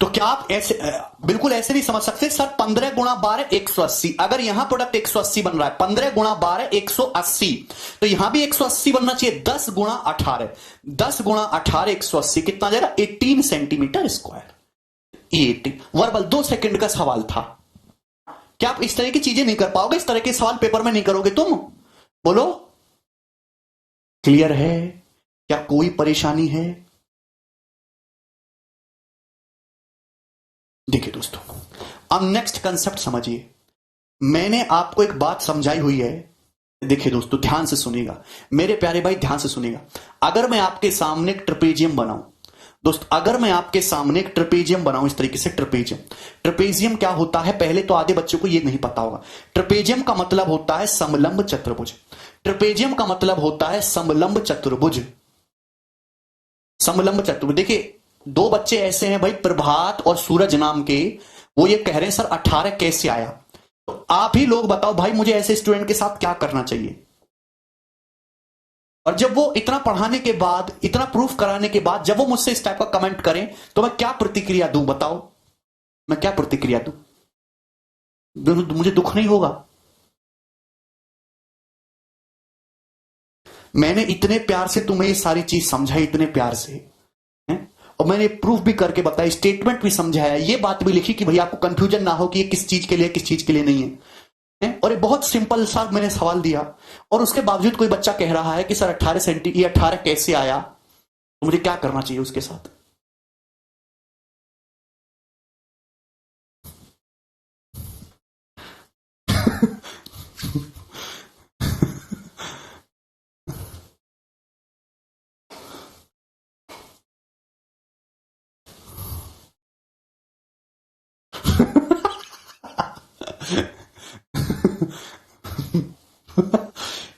तो क्या आप ऐसे बिल्कुल ऐसे नहीं समझ सकते सर, 15 गुणा 12 180, अगर यहां प्रोडक्ट 180 बन रहा है, 15 गुणा 12 180, तो यहां भी 180 बनना चाहिए, 10 गुणा 18, 10 गुणा 18 180 कितना आ जाएगा, 18 सेंटीमीटर स्क्वायर, 18 वर्बल 2 सेकंड का सवाल था। क्या आप इस तरह की चीजें नहीं कर पाओगे, इस तरह के सवाल पेपर में नहीं करोगे तुम? बोलो क्लियर है, क्या कोई परेशानी है? देखिए दोस्तों, अब नेक्स्ट कंसेप्ट समझिए, मैंने आपको एक बात समझाई हुई है। देखिए दोस्तों ध्यान से सुनिएगा मेरे प्यारे भाई, ध्यान से सुनिएगा। अगर मैं आपके सामने एक ट्रेपेजियम बनाऊं दोस्त, अगर मैं आपके सामने एक ट्रेपेजियम बनाऊं इस तरीके से, ट्रेपेजियम, ट्रेपेजियम क्या होता है, पहले तो आधे बच्चों को ये नहीं पता होगा। ट्रेपेजियम का मतलब होता है समलंब चतुर्भुज, ट्रेपेजियम का मतलब होता है समलंब चतुर्भुज, समलंब चतुर्भुज। देखिए दो बच्चे ऐसे हैं भाई, प्रभात और सूरज नाम के, वो ये कह रहे हैं सर 18 कैसे आया, तो आप ही लोग बताओ भाई मुझे ऐसे स्टूडेंट के साथ क्या करना चाहिए। और जब वो इतना पढ़ाने के बाद, इतना प्रूफ कराने के बाद, जब वो मुझसे इस टाइप का कमेंट करें तो मैं क्या प्रतिक्रिया दूं, बताओ मैं क्या प्रतिक्रिया दूं? मुझे दुख नहीं होगा? मैंने इतने प्यार से तुम्हें ये सारी चीज समझाई, इतने प्यार से है? और मैंने प्रूफ भी करके बताया, स्टेटमेंट भी समझाया, ये बात भी लिखी कि भाई आपको कंफ्यूजन ना हो कि ये किस चीज के लिए किस चीज के लिए नहीं है, और ये बहुत सिंपल सा मैंने सवाल दिया, और उसके बावजूद कोई बच्चा कह रहा है कि सर 18 सेंटी, ये 18 कैसे आया, तो मुझे क्या करना चाहिए उसके साथ?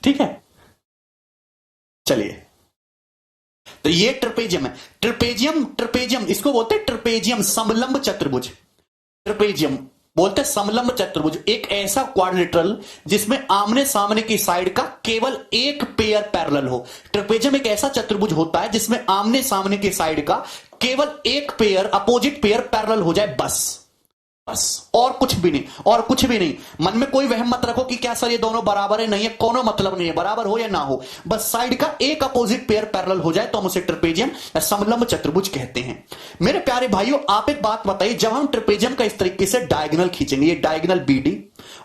ठीक है, ये ट्रपेजियम है। ट्रपेजियम, ट्रपेजियम इसको बोलते हैं ट्रपेजियम, समलंब चतुर्भुज। ट्रपेजियम बोलते हैं समलंब चतुर्भुज, एक ऐसा क्वाड्रिलेटरल जिसमें आमने सामने की साइड का केवल एक पेयर पैरेलल हो। ट्रपेजियम एक ऐसा चतुर्भुज होता है जिसमें आमने सामने की साइड का केवल एक पेयर, अपोजिट पेयर पैरेलल हो जाए, बस बस, और कुछ भी नहीं, और कुछ भी नहीं। मन में कोई वहम मत रखो कि क्या सर ये दोनों बराबर है, नहीं है, कोनो मतलब नहीं है, बराबर हो या ना हो, बस साइड का एक अपोजिट पेयर पैरेलल हो जाए तो हम उसे ट्रपेजियम या समलंब चतुर्भुज कहते हैं। मेरे प्यारे भाइयों, आप एक बात बताइए, जब हम ट्रपेजियम का इस तरीके से डायगोनल खींचेंगे, ये डायगोनल बीडी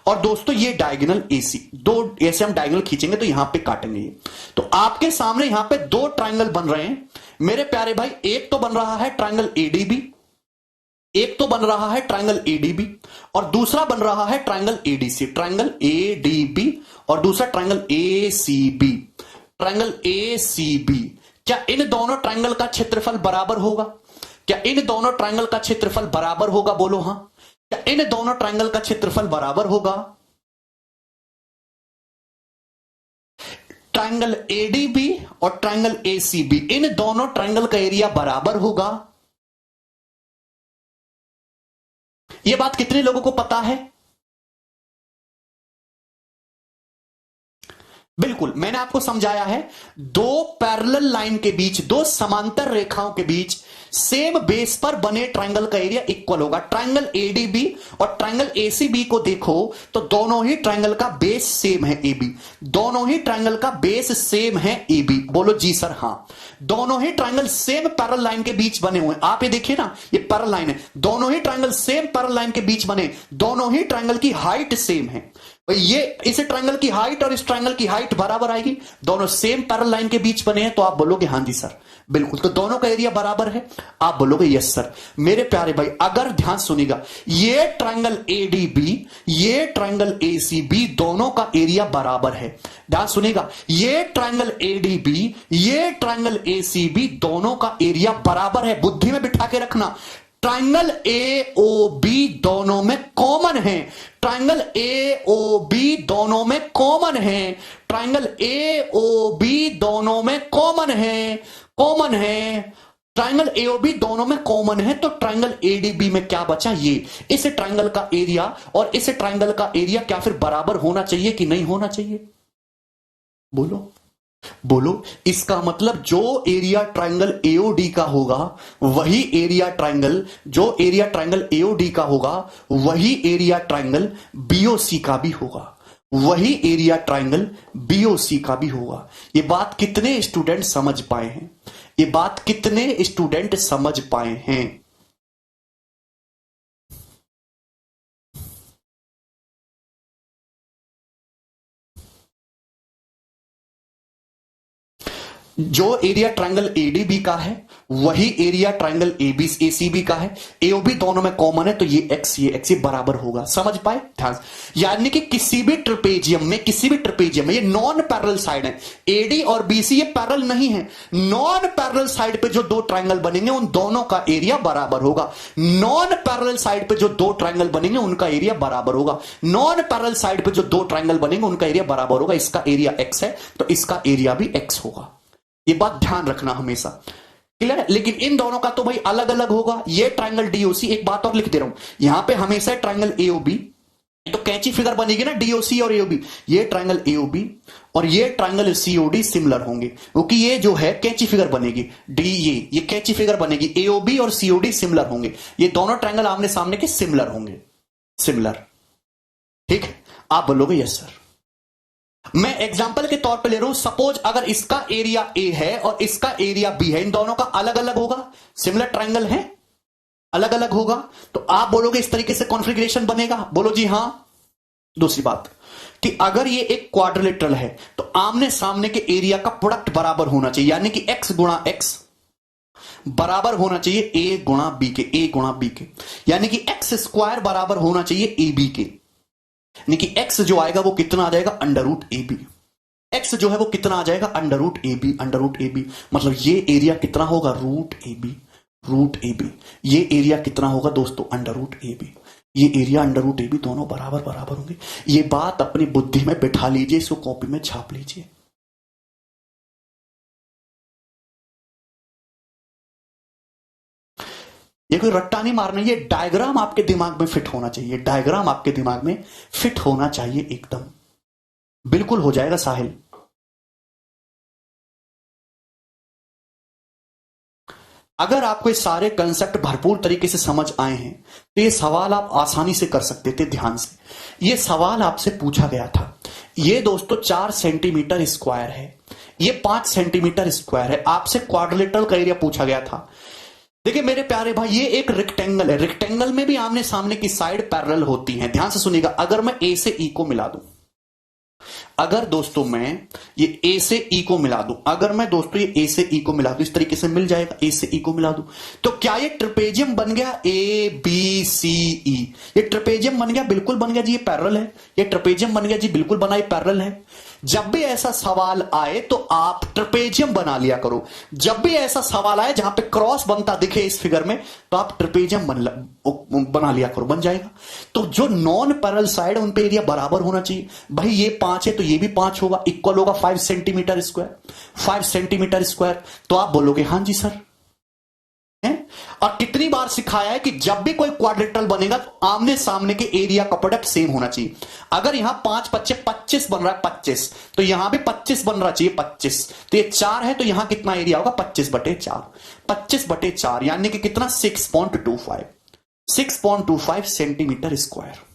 और दोस्तों ये डायगोनल एसी, दो ऐसे हम डायगोनल खींचेंगे तो यहां पे काटेंगे ये, तो आपके सामने यहां पे दो ट्रायंगल बन रहे हैं मेरे प्यारे भाई। एक तो बन रहा है ट्रायंगल एडीबी, एक तो बन रहा है ट्रायंगल एडीबी और दूसरा बन रहा है ट्रायंगल एडीसी। ट्रायंगल एडीबी और दूसरा ट्रायंगल एसीबी, ट्रायंगल एसीबी। क्या इन दोनों ट्रायंगल का क्षेत्रफल बराबर होगा? क्या इन दोनों ट्रायंगल का क्षेत्रफल बराबर होगा? बोलो हां। क्या इन दोनों ट्रायंगल का क्षेत्रफल बराबर होगा? ट्रायंगल एडीबी और ट्रायंगल एसीबी, इन दोनों ट्रायंगल का एरिया बराबर होगा। यह बात कितने लोगों को पता है? बिल्कुल, मैंने आपको समझाया है, दो पैरेलल लाइन के बीच, दो समांतर रेखाओं के बीच सेम बेस पर बने ट्रायंगल का एरिया इक्वल होगा। ट्रायंगल एडीबी और ट्रायंगल एसीबी को देखो तो दोनों ही ट्रायंगल का बेस सेम है एबी, दोनों ही ट्रायंगल का बेस सेम है एबी। बोलो जी सर हां। दोनों ही ट्रायंगल सेम पैरेलल लाइन के बीच बने हुए, आप ये देखिए ना, ये पैरेलल लाइन है, दोनों ही ट्रायंगल सेम पैरेलल लाइन के बीच बने, दोनों ही ट्रायंगल की हाइट सेम है। ये इस ट्रायंगल की हाइट और इस ट्रायंगल की हाइट बराबर आएगी, दोनों सेम पैरेलल लाइन के बीच बने हैं, तो आप बोलोगे हां जी सर बिल्कुल, तो दोनों का एरिया बराबर है, आप बोलोगे यस सर। मेरे प्यारे भाई अगर ध्यान सुनिएगा, ये ट्रायंगल एडीबी, ये ट्रायंगल एसीबी, दोनों का एरिया बराबर है। ध्यान सुनिएगा, ये ट्रायंगल एडीबी, ये ट्रायंगल एसीबी, दोनों का एरिया बराबर है, बुद्धि में बिठा के रखना। ट्रायंगल ए ओ बी दोनों में कॉमन है, ट्रायंगल ए ओ बी दोनों में कॉमन है, ट्रायंगल ए ओ बी दोनों में कॉमन है, कॉमन है, ट्रायंगल एओबी दोनों में कॉमन है, तो ट्रायंगल एडीबी में क्या बचा? ये इस ट्रायंगल का एरिया और इस ट्रायंगल का एरिया क्या फिर बराबर होना चाहिए कि नहीं होना चाहिए? बोलो बोलो। इसका मतलब जो एरिया ट्रायंगल एओडी का होगा वही एरिया ट्रायंगल, जो एरिया ट्रायंगल एओडी का होगा वही एरिया ट्रायंगल बीओसी का भी होगा, वही एरिया ट्रायंगल बीओसी का भी होगा। ये बात कितने स्टूडेंट समझ पाए हैं? ये बात कितने स्टूडेंट समझ पाए हैं? जो एरिया ट्रायंगल एडीबी का है वही एरिया ट्रायंगल एसीबी का है, एओबी दोनों में कॉमन है, तो ये एक्स ये बराबर होगा। समझ पाए? ध्यान, यानी कि किसी भी ट्रपेजियम में, किसी भी ट्रपेजियम में ये नॉन पैरेलल साइड है, एडी और बीसी ये पैरेलल नहीं है, नॉन पैरेलल साइड पे जो दो ट्रायंगल बनेंगे उन दोनों का एरिया बराबर होगा। नॉन पैरेलल साइड पे जो दो ट्रायंगल बनेंगे उनका एरिया बराबर होगा, नॉन पैरेलल साइड पे जो दो ट्रायंगल बनेंगे उनका एरिया बराबर होगा। इसका एरिया एक्स है तो इसका एरिया भी एक्स होगा, ये बात ध्यान रखना हमेशा, क्लियर है? लेकिन इन दोनों का तो भाई अलग अलग होगा। ये ट्रायंगल डीओसी, एक बात और लिख दे रहा हूं, यहां पे हमेशा ट्रायंगल एओबी, तो कैंची फिगर बनेगी ना डीओसी और एओबी, ये ट्रायंगल एओबी और ये ट्रायंगल सीओडी सिमिलर होंगे, क्योंकि ये जो है कैंची फिगर बनेगी, डी ये कैंची फिगर बनेगी, एओबी और सीओडी सिमिलर होंगे, ये दोनों ट्रायंगल आमने सामने के सिमिलर होंगे, सिमिलर। ठीक है, आप बोलोगे यस सर। मैं एग्जांपल के तौर पे ले रहा हूं, सपोज अगर इसका एरिया ए है और इसका एरिया बी है, इन दोनों का अलग अलग होगा, सिमिलर ट्रायंगल है, अलग अलग होगा, तो आप बोलोगे इस तरीके से कॉन्फ़िगरेशन बनेगा। बोलो जी हां। दूसरी बात कि अगर ये एक क्वाड्रिलेटरल है तो आमने सामने के एरिया का प्रोडक्ट बराबर होना चाहिए, यानी कि एक्स गुणा एक्स बराबर होना चाहिए ए गुणा बी के, ए गुणा बी के, यानी कि एक्स स्क्वायर बराबर होना चाहिए ए बी के, यानी कि x जो आएगा वो कितना आ जाएगा? Under root A B. X जो है वो कितना आ जाएगा? Under root A B, under root A B. मतलब ये एरिया कितना होगा? Root A B, root A B. ये एरिया कितना होगा दोस्तों? Under root A B. ये area under root A B, दोनों बराबर बराबर होंगे। ये बात अपनी बुद्धि में बिठा लीजिए, इसको कॉपी में छाप लीजिए। ये कोई रट्टा नहीं मारना, ये डायग्राम आपके दिमाग में फिट होना चाहिए, डायग्राम आपके दिमाग में फिट होना चाहिए एकदम। बिल्कुल हो जाएगा साहिल। अगर आपको ये सारे कंसेप्ट भरपूर तरीके से समझ आए हैं तो ये सवाल आप आसानी से कर सकते थे ध्यान से। ये सवाल आपसे पूछा गया था, ये दोस्तों 4 सेंटीमीटर स्क्वायर है, ये 5 सेंटीमीटर स्क्वायर है, आपसे क्वाड्रिलेटरल का एरिया पूछा गया था। देखिए मेरे प्यारे भाई, ये एक रेक्टेंगल है, रेक्टेंगल में भी आमने सामने की साइड पैरेलल होती हैं। ध्यान से सुनिएगा, अगर मैं ए से ई को मिला दूं, अगर दोस्तों मैं ये ए से ई को मिला दूं, अगर मैं दोस्तों ये ए से ई को मिला दूं, इस तरीके से मिल जाएगा, ए से ई को मिला दूं, तो क्या ये ट्रिपेजियम बन गया? ए बी सी ई, ये ट्रिपेजियम बन गया? बिल्कुल बन गया जी, ये पैरेलल है। ये ट्रिपेजियम बन गया जी, बिल्कुल बना, ये पैरेलल है। जब भी ऐसा सवाल आए तो आप ट्रिपेजियम बना लिया करो। जब भी ऐसा सवाल आए जहां पे क्रॉस बनता दिखे इस फिगर में, तो आप ट्रिपेजियम बना लिया करो, बन जाएगा। तो जो नॉन पैरेलल साइड है उन पे एरिया बराबर होना चाहिए। भाई ये 5 है तो ये भी 5 होगा, इक्वल होगा 5 सेंटीमीटर स्क्वायर, 5 सेंटीमीटर स्क्वायर। तो आप बोलोगे हाँ जी सर है। और कितनी बार सिखाया है कि जब भी कोई क्वाड्रेटरल बनेगा तो आमने सामने के एरिया का प्रोडक्ट सेम होना चाहिए। अगर यहां 5 पच्चे 25 बन रहा है, 25, तो यहां भी 25 बन रहा चाहिए, 25। तो ये 4 है तो यहां कितना एरिया होगा? 25/4, 25/4 यानी कि कितना? 6.25, 6.25 सेंटीमीटर स्क्वायर।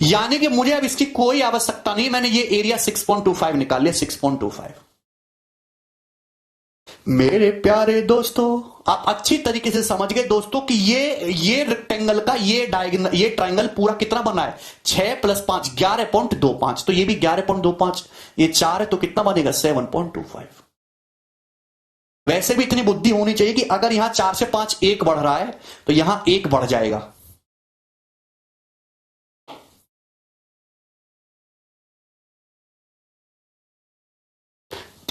यानी कि मुझे अब इसकी कोई आवश्यकता नहीं, मैंने ये एरिया 6.25 निकाल लिया, 6.25। मेरे प्यारे दोस्तों, आप अच्छी तरीके से समझ गए दोस्तों कि ये रेक्टेंगल का ये डायगोनल, ये ट्राइंगल पूरा कितना बना है? 6 + 5 11.25, तो ये भी 11.25, ये 4 है तो कितना बनेगा? 7.25। वैसे भी इतनी बुद्धि होनी चाहिए कि अगर यहां 4 से 5 1 बढ़ रहा है तो यहां 1 बढ़ जाएगा।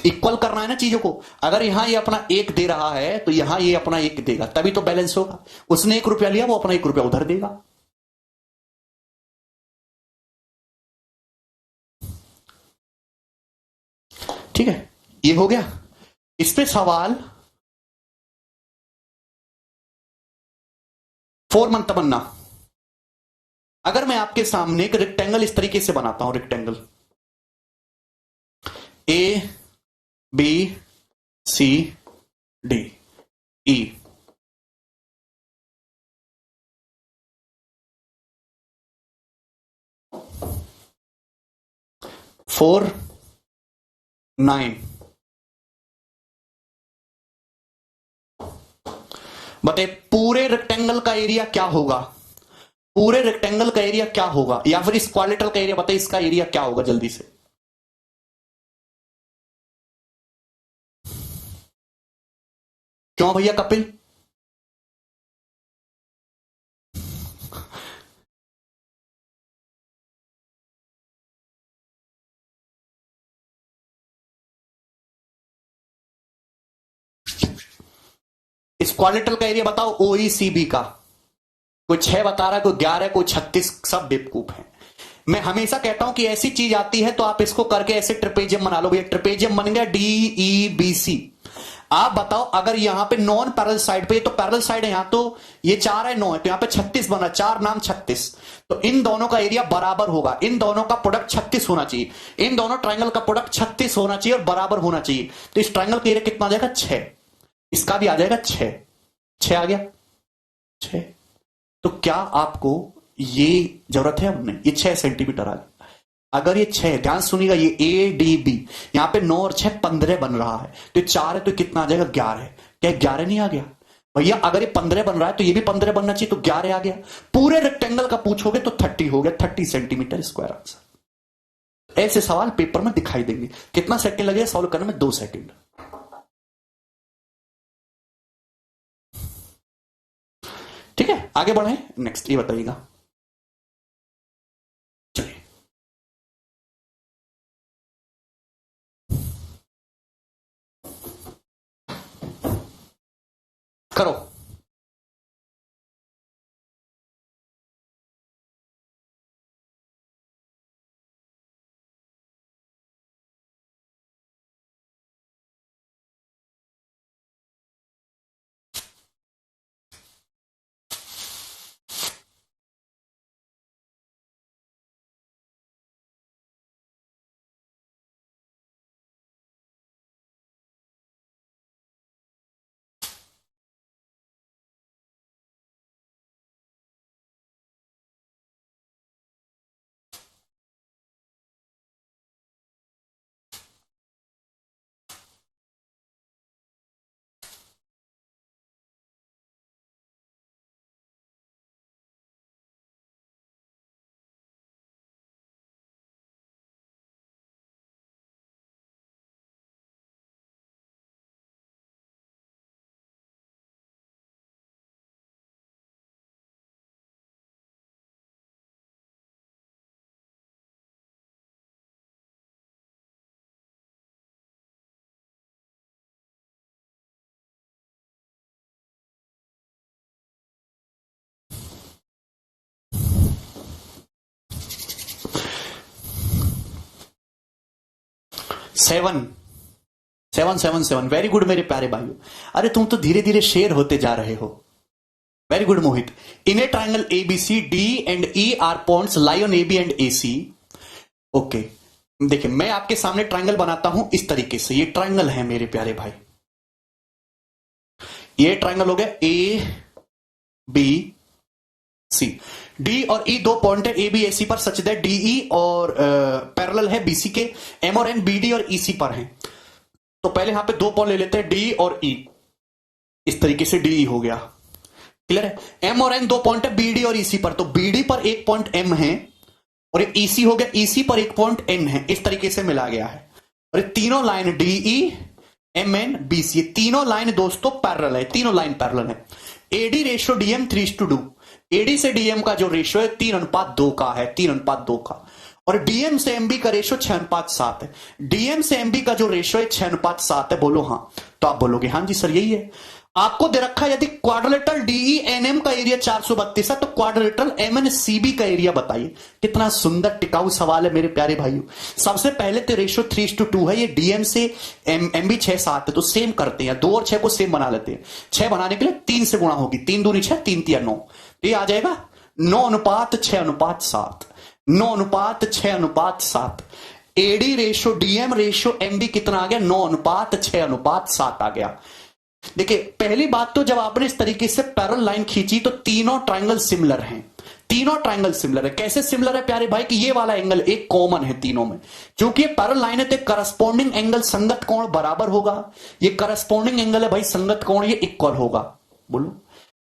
इक्वल करना है ना चीजों को। अगर यहां ये अपना 1 दे रहा है तो यहां ये अपना 1 देगा, तभी तो बैलेंस होगा। उसने 1 रुपया लिया, वो अपना 1 रुपया उधर देगा। ठीक है, ये हो गया। इस पे सवाल 4 मंथ बनना। अगर मैं आपके सामने एक रेक्टेंगल इस तरीके से बनाता हूं, rectangle A B C D E, 4 9, बताइए पूरे रेक्टेंगल का एरिया क्या होगा? पूरे रेक्टेंगल का एरिया क्या होगा, या फिर इस क्वाड्रेटरल का एरिया बताइए, इसका एरिया क्या होगा जल्दी से? क्यों भैया कपिल? इस क्वाड्रेटरल का एरिया बताओ ओईसीबी का। कोई 6 बता रहा है, कोई 11, कोई 36, सब बेवकूफ है। मैं हमेशा कहता हूं कि ऐसी चीज आती है तो आप इसको करके ऐसे ट्रिपेजियम बना लो। भैया ट्रिपेजियम बन गया DEBC। आप बताओ अगर यहां पे नॉन पैरेलल साइड पे, तो पैरेलल साइड है यहां, तो ये 4 है 9 है, तो यहां पे 36 बना, 4 नाम 36, तो इन दोनों का एरिया बराबर होगा। इन दोनों का प्रोडक्ट 36 होना चाहिए, इन दोनों ट्राइंगल का प्रोडक्ट 36 होना चाहिए और बराबर होना चाहिए। तो इस ट्राइंगल का एरिया कितना आ जाएगा? 6। इसका भी आ जाएगा 6, 6 आ गया 6। तो क्या आपको ये जरूरत है? अब नहीं, ये 6 सेंटीमीटर आ गया। अगर ये 6, ध्यान सुनिएगा, ये ADB, यहां पे 9 और 6 15 बन रहा है, तो 4 है तो कितना आ जाएगा? 11 है। क्या 11 नहीं आ गया भैया? अगर ये 15 बन रहा है तो ये भी 15 बनना चाहिए, तो 11 आ गया। पूरे रेक्टेंगल का पूछोगे तो 30 हो गया, 30 सेंटीमीटर स्क्वायर आंसर। ऐसे सवाल पेपर में दिखाई देंगे। कितना सेकंड लगेगा सॉल्व करने में? 2 सेकंड। ठीक है, आगे बढ़े, नेक्स्ट ये बताइएगा। चलिए करो। 7 7 7 7, वेरी गुड मेरे प्यारे भाइयों। अरे तुम तो धीरे धीरे शेर होते जा रहे हो। Very good Mohit. In a triangle ABC D and E are points lie on AB and A C. Okay, देखिए मैं आपके सामने ट्राइंगल बनाता हूं इस तरीके से। ये ट्राइंगल है मेरे प्यारे भाई, ये ट्राइंगल हो गया ए बी सी। डी और ई दो पॉइंट है ए बी ए सी पर, सच दैट डी ई और पैरेलल है बीसी के। एम और एन बी डी और ई सी पर हैं। तो पहले यहां पे दो पॉइंट ले लेते हैं डी और ई, इस तरीके से डी ई हो गया। क्लियर है? एम और एन दो पॉइंट है बीडी और ईसी पर, तो बीडी पर एक पॉइंट एम है और ईसी हो गया ईसी पर एक पॉइंट एन है। इस तरीके से मिला गया है। और ये तीनों line DE M N B C, तीनों लाइन दोस्तों पैरेलल है, तीनों लाइन पैरेलल है। AD ratio DM 3:2। एडी से डीएम का जो रेशियो है 3:2 का है, 3:2 का। और डीएम से एमबी का रेशियो 6:7 है। डीएम से एमबी का जो रेशियो है 6:7 है। बोलो हाँ, तो आप बोलोगे हाँ जी सर यही है। आपको दे रखा है यदि क्वाड्रिलेटरल डीई एनएम का एरिया 432 है तो क्वाड्रिलेटरल एमएनसीबी का एरिया बताइए। कितना सुंदर टिकाऊ सवाल है मेरे प्यारे भाइयों। सबसे पहले तो रेशियो 3:2 है। ये डीएम से एमबी 6:7 है, तो सेम करते हैं, 2 और 6 को सेम बना लेते हैं। 6 बनाने के लिए 3 से गुणा होगी, 3 दूनी 6, 3 तिया 9, तो ये आ जाएगा 9:6:7। 9:6:7। AD ratio DM ratio MB कितना आ गया? 9:6:7 आ गया। देखिए पहली बात तो जब आपने इस तरीके से पैरेलल लाइन खींची तो तीनों ट्रायंगल सिमिलर हैं। तीनों ट्रायंगल सिमिलर है। कैसे सिमिलर है प्यारे भाई? कि ये वाला एंगल एक कॉमन है तीनों में, क्योंकि ये पैरेलल लाइन है तो करस्पॉन्डिंग एंगल संगत कोण बराबर होगा। ये करस्पॉन्डिंग एंगल है भाई, संगत कोण ये इक्वल होगा। बोलो,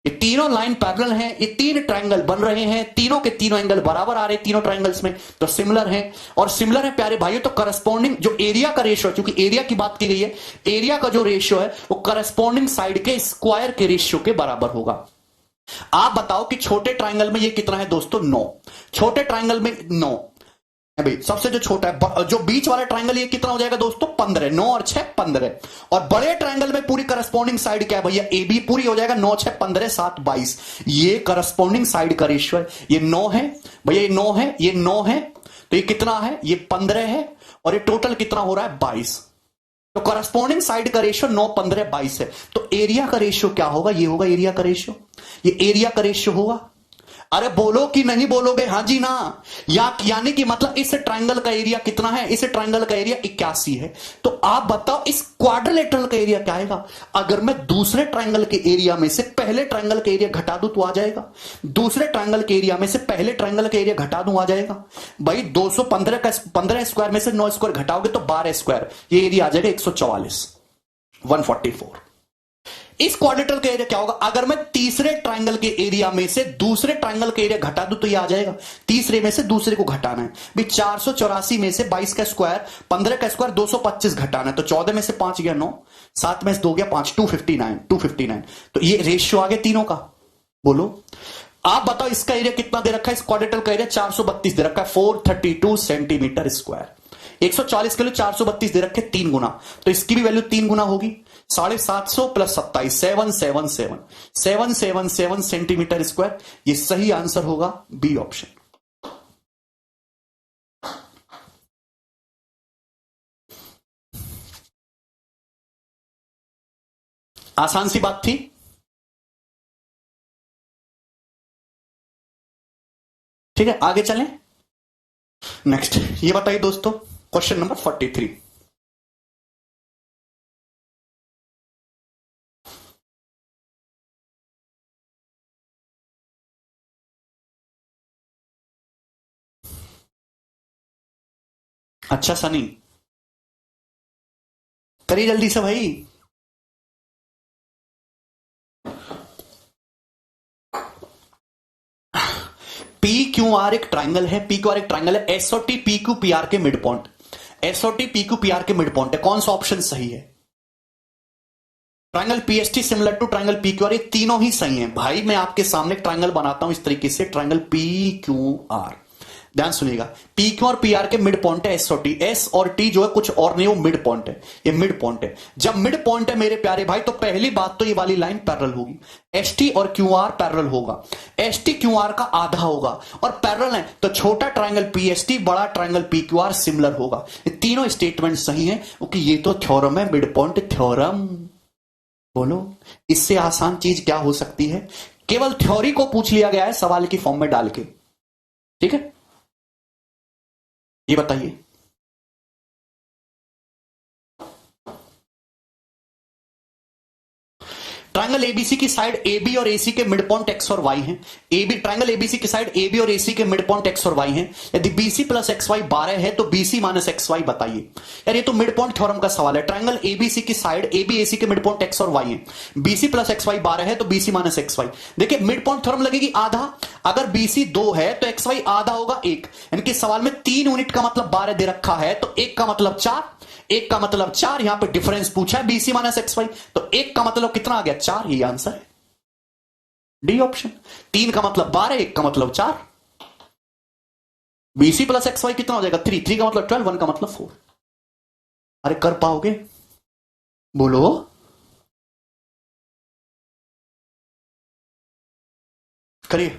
ये तीनों लाइन पैरेलल हैं, ये 3 ट्रायंगल बन रहे हैं, तीनों के तीनों एंगल बराबर आ रहे हैं तीनों ट्रायंगल्स में, तो सिमिलर हैं। और सिमिलर है प्यारे भाइयों तो करस्पॉन्डिंग जो एरिया का रेशियो है, क्योंकि एरिया की बात की गई है, एरिया का जो रेशियो है वो करस्पॉन्डिंग साइड के स्क्वायर के रेशियो के बराबर होगा। आप बताओ कि छोटे ट्रायंगल में ये कितना है दोस्तों? 9। छोटे ट्रायंगल में 9 है भाई, सबसे जो छोटा है। जो बीच वाला ट्रायंगल ये कितना हो जाएगा दोस्तों? 15। 9 और 6 15। और बड़े ट्रायंगल में पूरी करस्पॉन्डिंग साइड क्या है भैया? ए बी पूरी हो जाएगा 9 6 15 7 22। ये करस्पॉन्डिंग साइड का रेशियो है। ये 9 है भैया, ये 9 है, ये 9 है, तो ये कितना है? ये 15 है। और ये टोटल कितना हो रहा है? 22। तो करस्पॉन्डिंग साइड का रेशियो 9 15 22 है। तो एरिया का रेशियो क्या होगा? ये होगा एरिया का रेशियो, ये एरिया का रेशियो होगा। अरे बोलो कि नहीं बोलोगे? हाँ जी ना। यानी कि मतलब इस ट्रायंगल का एरिया कितना है? इस ट्रायंगल का एरिया 81 है। तो आप बताओ इस क्वाड्रिलेटरल का एरिया क्या आएगा? अगर मैं दूसरे ट्रायंगल के एरिया में से पहले ट्रायंगल के एरिया घटा दूं तो आ जाएगा। दूसरे ट्रायंगल के एरिया में से पहले ट्रायंगल के एरिया घटा दूं आ जाएगा। भाई 215 का 15 स्क्वायर में से 9 स्क्वायर घटाओगे तो 12 स्क्वायर, ये एरिया आ जाएगा 144, 144। इस क्वाड्रिलेटरल का एरिया क्या होगा? अगर मैं तीसरे ट्रायंगल के एरिया में से दूसरे ट्रायंगल के एरिया घटा दूं तो ये आ जाएगा। तीसरे में से दूसरे को घटाना है भाई। 484 में से 22 का स्क्वायर, 15 का स्क्वायर 225 घटाना है, तो 14 में से 5 गया 9, 7 में से 2 गया 5, 259। तो ये रेशियो आ गया तीनों का। बोलो आप बताओ इसका एरिया कितना दे रखा है? इस क्वाड्रिलेटरल का एरिया 432 दे रखा है, 432 सेंटीमीटर स्क्वायर। 140 के लिए 432 दे रखे 3 गुना, तो इसकी भी वैल्यू 3 गुना होगी। 750 प्लस 27 777 777 सेंटीमीटर स्क्वायर। ये सही आंसर होगा बी ऑप्शन। आसान सी बात थी। ठीक है, आगे चलें। नेक्स्ट ये बताइए दोस्तों, क्वेश्चन नंबर 43। अच्छा सनी, करिए जल्दी से भाई। पी क्यू आर एक ट्राइंगल है, पी क्यू आर एक ट्राइंगल है, SOT P Q P R के mid point, SOT P Q P R के मिड पॉइंट है। कौन सा ऑप्शन सही है? Triangle PST similar to triangle P Q R, ये तीनों ही सही हैं भाई। मैं आपके सामने ट्राइंगल बनाता हूं इस तरीके से, ट्राइंगल पी क्यू आर। ध्यान सुनिएगा, पी क्यू और पी आर के मिड पॉइंट है एस और टी। एस और टी जो है कुछ और नहीं, वो मिड पॉइंट है, ये मिड पॉइंट है। जब मिड पॉइंट है मेरे प्यारे भाई, तो पहली बात तो ये वाली लाइन पैरेलल होगी, एस टी और क्यू आर पैरेलल होगा, एस टी क्यू आर का आधा होगा, और पैरेलल है तो छोटा ट्रायंगल पी एस टी बड़ा triangle P Q are similar होगा। ये तीनों स्टेटमेंट सही है, क्योंकि ये तो थ्योरम है, मिड पॉइंट थ्योरम। बोलो इससे आसान चीज क्या हो सकती है? केवल थ्योरी को पूछ लिया गया है सवाल की फॉर्म में डाल के, ठीक है? ये बताइए, ट्रायंगल एबीसी की साइड एबी और एसी के मिड पॉइंट एक्स और वाई हैं। एबी ट्रायंगल एबीसी की साइड एबी और एसी के मिड पॉइंट एक्स और वाई हैं। यदि बीसी प्लस एक्स वाई 12 है तो बीसी माइनस एक्स वाई बताइए। यार ये तो मिड पॉइंट थ्योरम का सवाल है। ट्रायंगल एबीसी की साइड एबी एसी के मिड पॉइंट एक्स और वाई है। बीसी प्लस एक्स वाई 12 है तो बीसी माइनस एक्स वाई। देखिए मिड पॉइंट थ्योरम लगेगी आधा, अगर बीसी 2 है तो एक्स वाई आधा होगा 1, यानी कि सवाल में 3 यूनिट का मतलब 12 दे रखा है, तो 1 का मतलब 4, 1 का मतलब 4, यहां पे डिफरेंस पूछा है बीसी माइनस एक्स वाई, तो 1 का मतलब कितना आ गया 4, ये आंसर है डी ऑप्शन। 3 का मतलब 12, 1 का मतलब 4, बीसी प्लस एक्स वाई कितना हो जाएगा 3, 3 का मतलब 12, 1 का मतलब 4। अरे कर पाओगे? बोलो। करिए।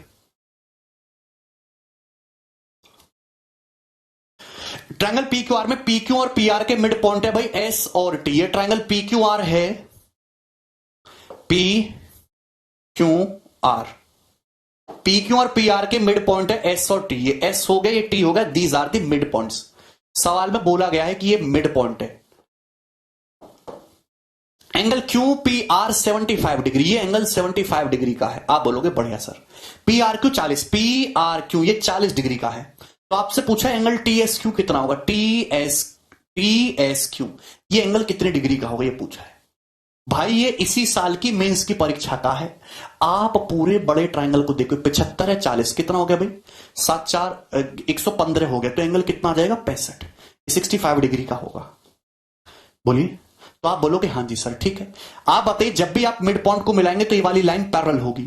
ट्रायंगल पी क्यू आर में पी क्यू और पी आर के मिड पॉइंट है भाई एस और टी। ये ट्रायंगल पी क्यू आर है, P Q R, P Q और पी आर के मिड पॉइंट है एस और टी। ये एस हो गया, ये टी हो गया, these are the mid points. सवाल में बोला गया है कि ये मिड पॉइंट है। Angle Q P are 75 degree, ये एंगल 75 डिग्री का है। आप बोलोगे बढ़िया sir, P R Q 40, P R Q ये 40 डिग्री का है। तो आपसे पूछा एंगल टी एस क्यू कितना होगा, टी एस क्यू ये एंगल कितने डिग्री का होगा, ये पूछा है भाई। ये इसी साल की मेंस की परीक्षा का है। आप पूरे बड़े ट्रायंगल को देखो, 75 है 40, कितना हो गया भाई 7 4 115 हो गया, तो एंगल कितना आ जाएगा 65, 65 डिग्री का होगा। बोलिए। तो आप बोलोगे हाँ जी सर ठीक है। आप बताइए जब भी आप मिड पॉइंट को मिलाएंगे तो ये वाली लाइन पैरेलल होगी,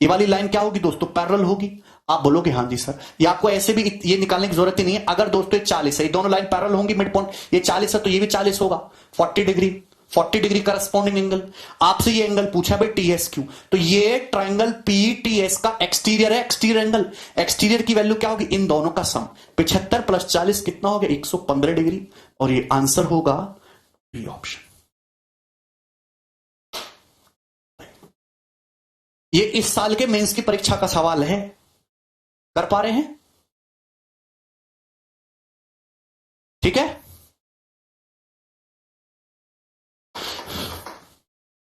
ये वाली लाइन क्या होगी दोस्तों पैरेलल होगी। आप बोलोगे हाँ जी सर। ये आपको ऐसे भी ये निकालने की जरूरत ही नहीं है। अगर दोस्तों ये 40 है, ये दोनों लाइन पैरेलल होंगी, मिड पॉइंट ये 40 है तो ये भी 40 होगा, 40 डिग्री, 40 डिग्री करस्पॉन्डिंग एंगल। आपसे ये एंगल पूछा है भाई टी एस क्यू, तो ये ट्राइंगल पी टी एस का एक्सटीरियर है, एक्सटीरियर एंगल। एक्सटीरियर की वैल्यू क्या होगी इन दोनों का सम, 75 प्लस 40 कितना हो गया 115 डिग्री, और ये आंसर होगा बी ऑप्शन। ये इस साल के मेंस की परीक्षा का सवाल है, कर पा रहे हैं? ठीक है,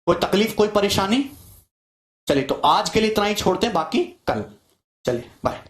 कोई तकलीफ कोई परेशानी? चलिए तो आज के लिए इतना ही छोड़ते हैं, बाकी कल। चलिए बाय।